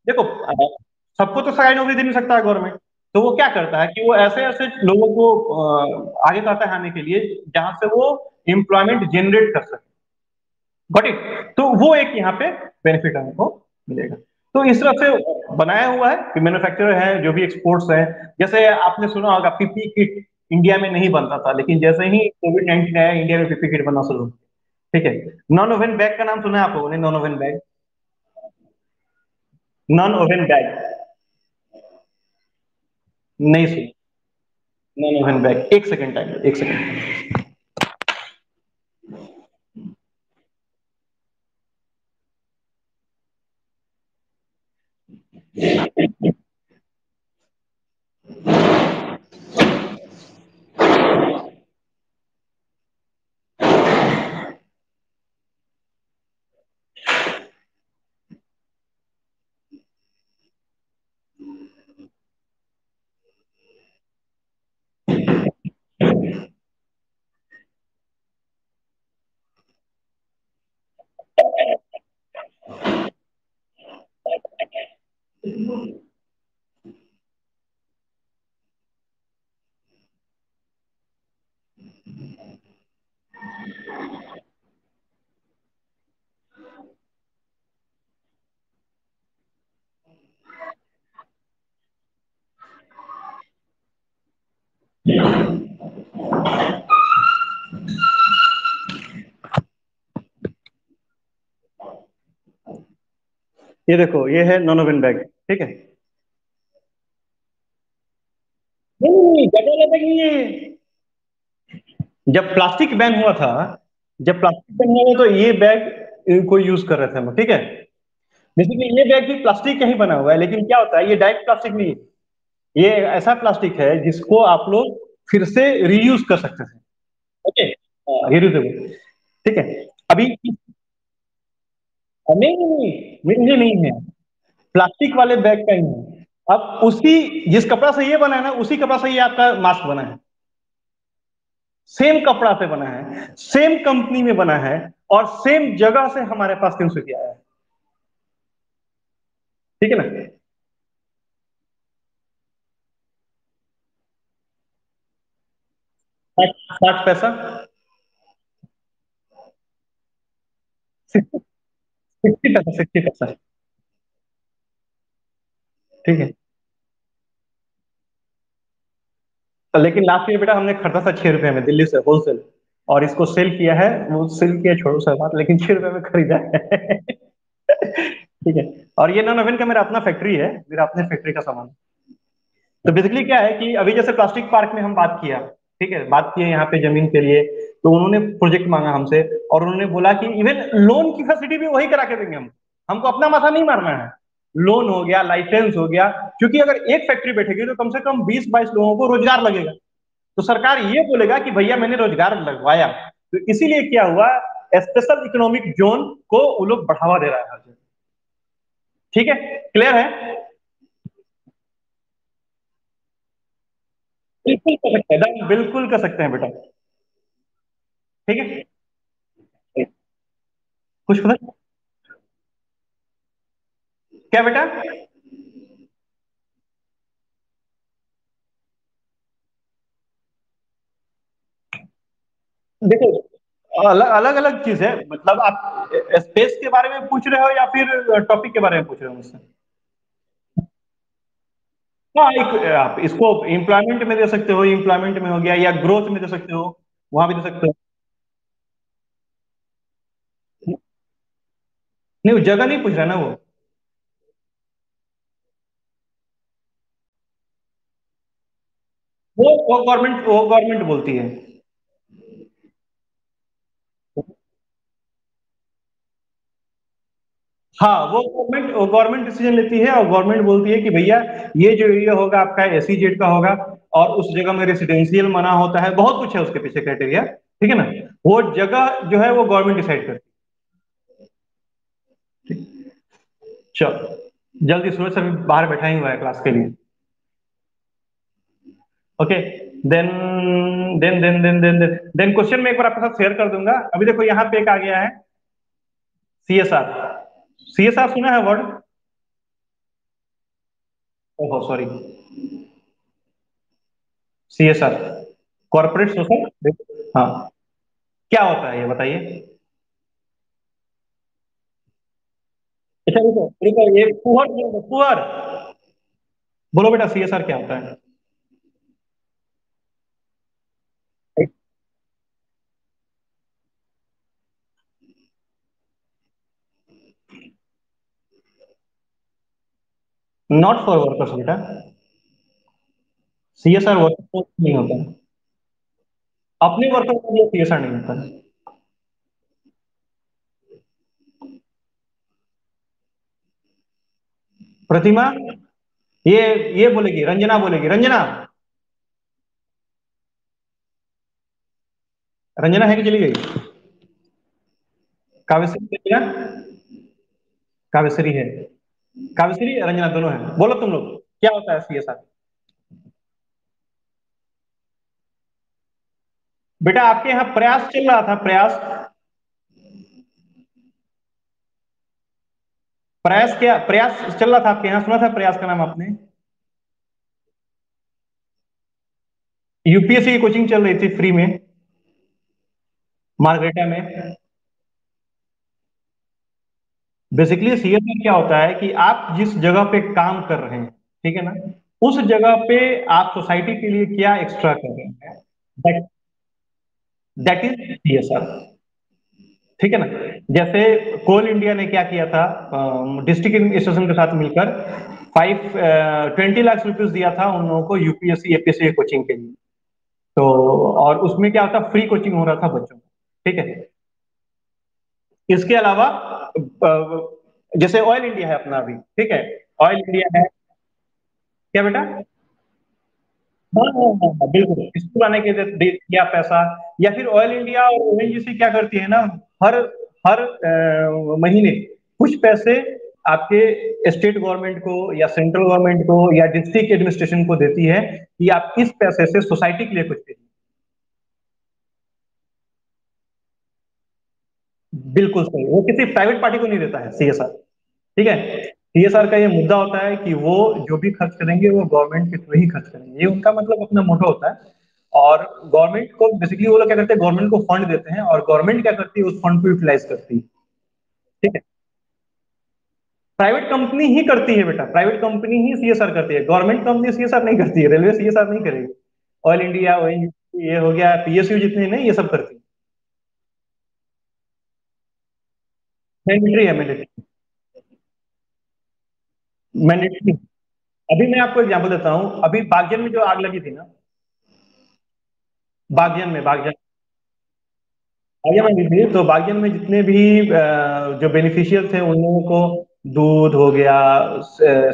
देखो सबको तो सरकारी नौकरी दे नहीं सकता है गवर्नमेंट। तो वो क्या करता है कि वो ऐसे ऐसे लोगों को आगे करता है आने के लिए, जहां से वो एम्प्लॉयमेंट जनरेट कर सके। Got it. तो वो एक यहाँ पे बेनिफिट हमको मिलेगा। तो इस तरह से बनाया हुआ है कि मैन्युफैक्चरर है जो भी एक्सपोर्ट्स है। जैसे आपने सुना होगा पीपी किट इंडिया में नहीं बनता था, लेकिन जैसे ही कोविड 19 आया, इंडिया में पीपी किट बनना शुरू। ठीक है। नॉन ओवन बैग का नाम सुना है आप लोगों ने? Non oven bag, non oven bag नहीं सुना? नॉन ओवन बैग, एक सेकेंड टाइम, एक सेकेंड। ये देखो, ये है नॉन ओवन बैग। ठीक है। नहीं, डबल बैग नहीं है। जब प्लास्टिक बैन हुआ था, जब प्लास्टिक बैन हुआ था, तो ये बैग को यूज कर रहे थे हम लोग। ठीक है। बेसिकली ये बैग भी प्लास्टिक का ही बना हुआ है, लेकिन क्या होता है, ये डायरेक्ट प्लास्टिक नहीं है। ये ऐसा प्लास्टिक है जिसको आप लोग फिर से रीयूज कर सकते थे। ओके। रियूजेबल। ठीक है। अभी नहीं नहीं नहीं, नहीं है। प्लास्टिक वाले बैग का ही है। अब उसी जिस कपड़ा से ये बना है ना, उसी कपड़ा से ये आपका मास्क बना है। सेम कपड़ा से बना है, सेम कंपनी में बना है, और सेम जगह से हमारे पास तिनसुकिया आया है। ठीक है ना? 60 पैसा। 60 पैसा, 60 पैसा। ठीक है। तो लेकिन लास्ट ईयर बेटा हमने खरीदा था 6 रुपए में, दिल्ली से होलसेल। और इसको सेल किया है, वो सेल किया छोड़ो सब बात, लेकिन 6 रुपए में खरीदा है। ठीक है। और ये नॉन ओवन का मेरा अपना फैक्ट्री है, मेरा अपने फैक्ट्री का सामान। तो बेसिकली क्या है कि अभी जैसे प्लास्टिक पार्क में हम बात किया, ठीक है, बात किए यहाँ पे जमीन के लिए, तो उन्होंने प्रोजेक्ट मांगा हमसे। और उन्होंने बोला कि इवन लोन की फैसिलिटी भी वही करा के देंगे हम, हमको अपना माथा नहीं मारना है। लोन हो गया, लाइसेंस हो गया। क्योंकि अगर एक फैक्ट्री बैठेगी तो कम से कम 20-22 लोगों को रोजगार लगेगा। तो सरकार ये बोलेगा कि भैया मैंने रोजगार लगवाया। तो इसीलिए क्या हुआ, स्पेशल इकोनॉमिक जोन को वो लोग बढ़ावा दे रहा है हर जगह। ठीक है। क्लियर है? बिल्कुल कर सकते हैं, एकदम बिल्कुल कर सकते हैं बेटा। ठीक है। कुछ पता? क्या बेटा? देखो, अलग अलग अलग चीज है। मतलब आप स्पेस के बारे में पूछ रहे हो या फिर टॉपिक के बारे में पूछ रहे हो मुझसे? हाँ, एक आप इसको एम्प्लॉयमेंट में दे सकते हो, एम्प्लॉयमेंट में हो गया, या ग्रोथ में दे सकते हो, वहां भी दे सकते हो। नहीं, वो जगह नहीं पूछ रहा ना वो। वो गवर्नमेंट बोलती है। हाँ, वो गवर्नमेंट डिसीजन लेती है, और गवर्नमेंट बोलती है कि भैया ये जो एरिया होगा आपका SEZ का होगा, और उस जगह में रेसिडेंशियल मना होता है, बहुत कुछ है उसके पीछे क्राइटेरिया। ठीक है ना? वो जगह जो है वो गवर्नमेंट डिसाइड करती है। चलो, जल्दी, सूरज अभी बाहर बैठा ही हुआ है क्लास के लिए। ओके। देन देन क्वेश्चन मैं एक बार आपके साथ शेयर कर दूंगा। अभी देखो यहाँ पे एक आ गया है, CSR। CSR सुना है वर्ड? ओहो सॉरी, CSR, कॉर्पोरेट सोशल, हाँ, क्या होता है ये बताइए। अच्छा रुको रुको, ये पुअर पुअर, बोलो बेटा CSR क्या होता है। नॉट फॉर वर्कर्स बेटा, CSR वर्कर्स नहीं होता है, अपने वर्कर के लिए CSR नहीं होता है। प्रतिमा, ये ये बोलेगी, रंजना बोलेगी, रंजना, रंजना है कि चली गई। काव्यश्री है ना? काव्यश्री है, काव्यश्री रंजना दोनों है, बोलो तुम लोग क्या होता है CSR। बेटा आपके यहाँ प्रयास चल रहा था, प्रयास, प्रयास क्या, प्रयास चल रहा था आपके यहाँ, सुना था प्रयास का नाम आपने। UPSC की कोचिंग चल रही थी फ्री में, मार्गरेटा में। बेसिकली CSR क्या होता है कि आप जिस जगह पे काम कर रहे हैं, ठीक है ना, उस जगह पे आप सोसाइटी के लिए क्या एक्स्ट्रा कर रहे हैं, दैट दैट इज CSR, ठीक है ना। जैसे कोल इंडिया ने क्या किया था, डिस्ट्रिक्ट एडमिनिस्ट्रेशन के साथ मिलकर 20 लाख रुपीज दिया था उन लोगों को UPSC APSC की कोचिंग के लिए। तो और उसमें क्या होता, फ्री कोचिंग हो रहा था बच्चों को, ठीक है। इसके अलावा जैसे ऑयल इंडिया है अपना अभी, ठीक है, ऑयल इंडिया है, क्या बेटा। हाँ हाँ हाँ हाँ, बिल्कुल स्कूल आने के दे दिया पैसा। या फिर ऑयल इंडिया और ONGC क्या करती है ना, हर हर महीने कुछ पैसे आपके स्टेट गवर्नमेंट को या सेंट्रल गवर्नमेंट को या डिस्ट्रिक्ट एडमिनिस्ट्रेशन को देती है कि आप इस पैसे से सोसाइटी के लिए कुछ करिए। बिल्कुल सही, वो किसी प्राइवेट पार्टी को नहीं देता है CSR, ठीक है। CSR का ये मुद्दा होता है कि वो जो भी खर्च करेंगे वो गवर्नमेंट के थ्रू ही खर्च करेंगे, ये उनका मतलब अपना मोटो होता है। और गवर्नमेंट को बेसिकली वो लोग क्या करते हैं, गवर्नमेंट को फंड देते हैं और गवर्नमेंट क्या करती है, उस फंड को यूटिलाइज करती है, ठीक है। प्राइवेट कंपनी ही करती है बेटा, प्राइवेट कंपनी ही CSR करती है, गवर्नमेंट कंपनी CSR नहीं करती है, रेलवे CSR नहीं करेगी, ऑयल इंडिया ONGC ये हो गया, PSU जितने नहीं, ये सब करती है, मैंडेटरी है, मैंडेटरी, मैंडेटरी। अभी मैं आपको एग्जांपल देता हूँ, अभी बागजन में जो आग लगी थी ना, बागजन में, बागजन, बागजन में लगी थी, तो बागजन में जितने भी जो बेनिफिशियल थे उन लोगों को दूध हो गया,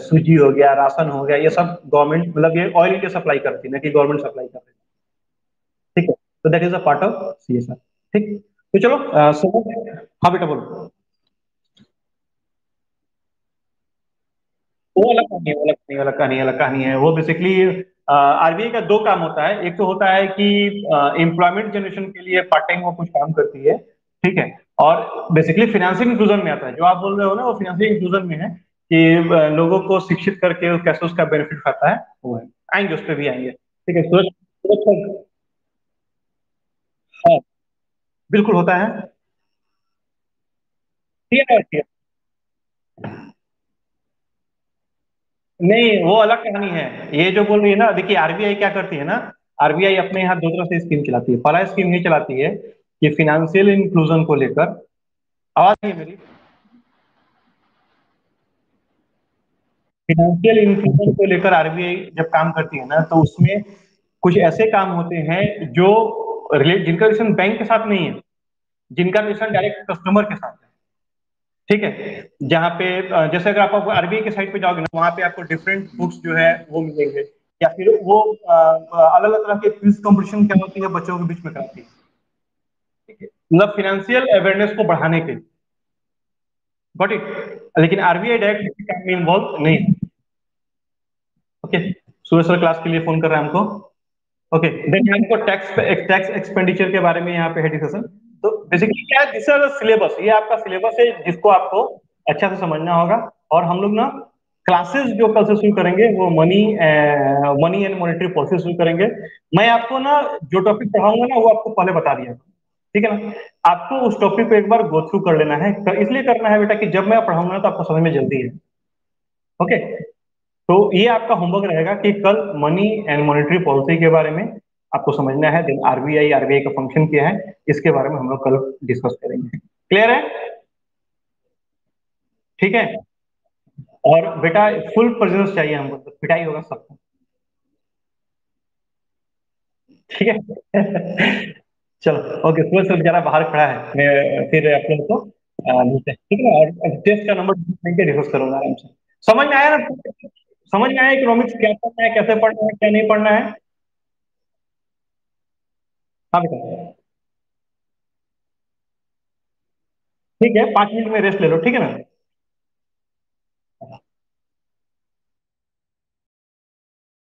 सूजी हो गया, राशन हो गया, ये सब गवर्नमेंट, मतलब ये ऑयल इंडिया सप्लाई करती है ना, कि गवर्नमेंट सप्लाई कर रही है, ठीक है। तो that is a part of CSR, ठीक। तो चलो हाँ बेटा बोलो। वो अलग कहानी है, वो अलग कहानी, अलग कहानी, अलग कहानी है। वो बेसिकली RBI का दो काम होता है, एक तो होता है कि एम्प्लॉयमेंट जनरेशन के लिए पार्ट टाइम वो कुछ काम करती है, ठीक है। और बेसिकली फाइनेंशियल इंक्लूजन में आता है, जो आप बोल रहे हो ना, वो फाइनेंशियल इंक्लूजन में है कि लोगों को शिक्षित करके कैसे उसका बेनिफिट खाता है, वो है। आएंगे उस पर भी आएंगे, ठीक है। सूरज, सूरज हाँ, बिल्कुल होता है, ठीक है, ठीक है। नहीं वो अलग कहानी है, ये जो बोल रही है ना, देखिए RBI क्या करती है ना, RBI अपने यहाँ दो तरह से स्कीम चलाती है। पहला स्कीम ये चलाती है कि फिनेंशियल इंक्लूजन को लेकर, आवाज नहीं है मेरी, फिनेंशियल इंक्लूजन को लेकर RBI जब काम करती है ना, तो उसमें कुछ ऐसे काम होते हैं जो रिलेट, जिनका रिलेशन बैंक के साथ नहीं है, जिनका रिलेशन डायरेक्ट कस्टमर के साथ है, ठीक है। जहाँ पे जैसे अगर आप RBI के साइट पे जाओगे ना, वहाँ पे आपको डिफरेंट बुक्स जो है वो मिलेंगे, या फिर वो अलग अलग तरह के क्विज कंपटीशन क्या होती है बच्चों के बीच में कराती है, ठीक है, मतलब फाइनेंशियल अवेयरनेस को बढ़ाने के लिए, गॉट इट। लेकिन RBI डायरेक्ट किसी काम में इन्वॉल्व नहीं है, ओके। सूर्य सर क्लास के लिए फोन कर रहे हैं हमको, ओके। देन हमको टैक्स टैक्स एक्सपेंडिचर के बारे में यहाँ पे है डिस्कशन। तो बेसिकली क्या है, दिस इज सिलेबस, ये आपका सिलेबस है जिसको आपको अच्छा से समझना होगा। और हम लोग ना क्लासेस जो कल से शुरू करेंगे वो मनी एंड मॉनेटरी पॉलिसी शुरू करेंगे। मैं आपको ना जो टॉपिक पढ़ाऊंगा ना वो आपको पहले बता दिया, ठीक है ना। आपको उस टॉपिक को एक बार गो थ्रू कर लेना है, इसलिए करना है बेटा कि जब मैं पढ़ाऊंगा ना तो आपको समझ में जल्दी है। ओके, तो ये आपका होमवर्क रहेगा कि कल मनी एंड मॉनेटरी पॉलिसी के बारे में आपको समझना है। देन आरबीआई, आरबीआई का फंक्शन क्या है, इसके बारे में हम लोग कल डिस्कस करेंगे। क्लियर है? ठीक है। और बेटा फुल प्रेजेंस चाहिए हमको, तो पिटाई होगा सबको। ठीक है। चलो, ओके। सूरज से बेचारा बाहर खड़ा है, मैं फिर अपने को मिलते हैं, ठीक है ना। और टेस्ट का नंबर डिस्कस करूंगा आराम से। समझ में आया ना? समझ में आया इकोनॉमिक्स क्या पढ़ना है, कैसे पढ़ना है, क्या नहीं पढ़ना है? हाँ बेटा। ठीक है, 5 मिनट में रेस्ट ले लो, ठीक है ना।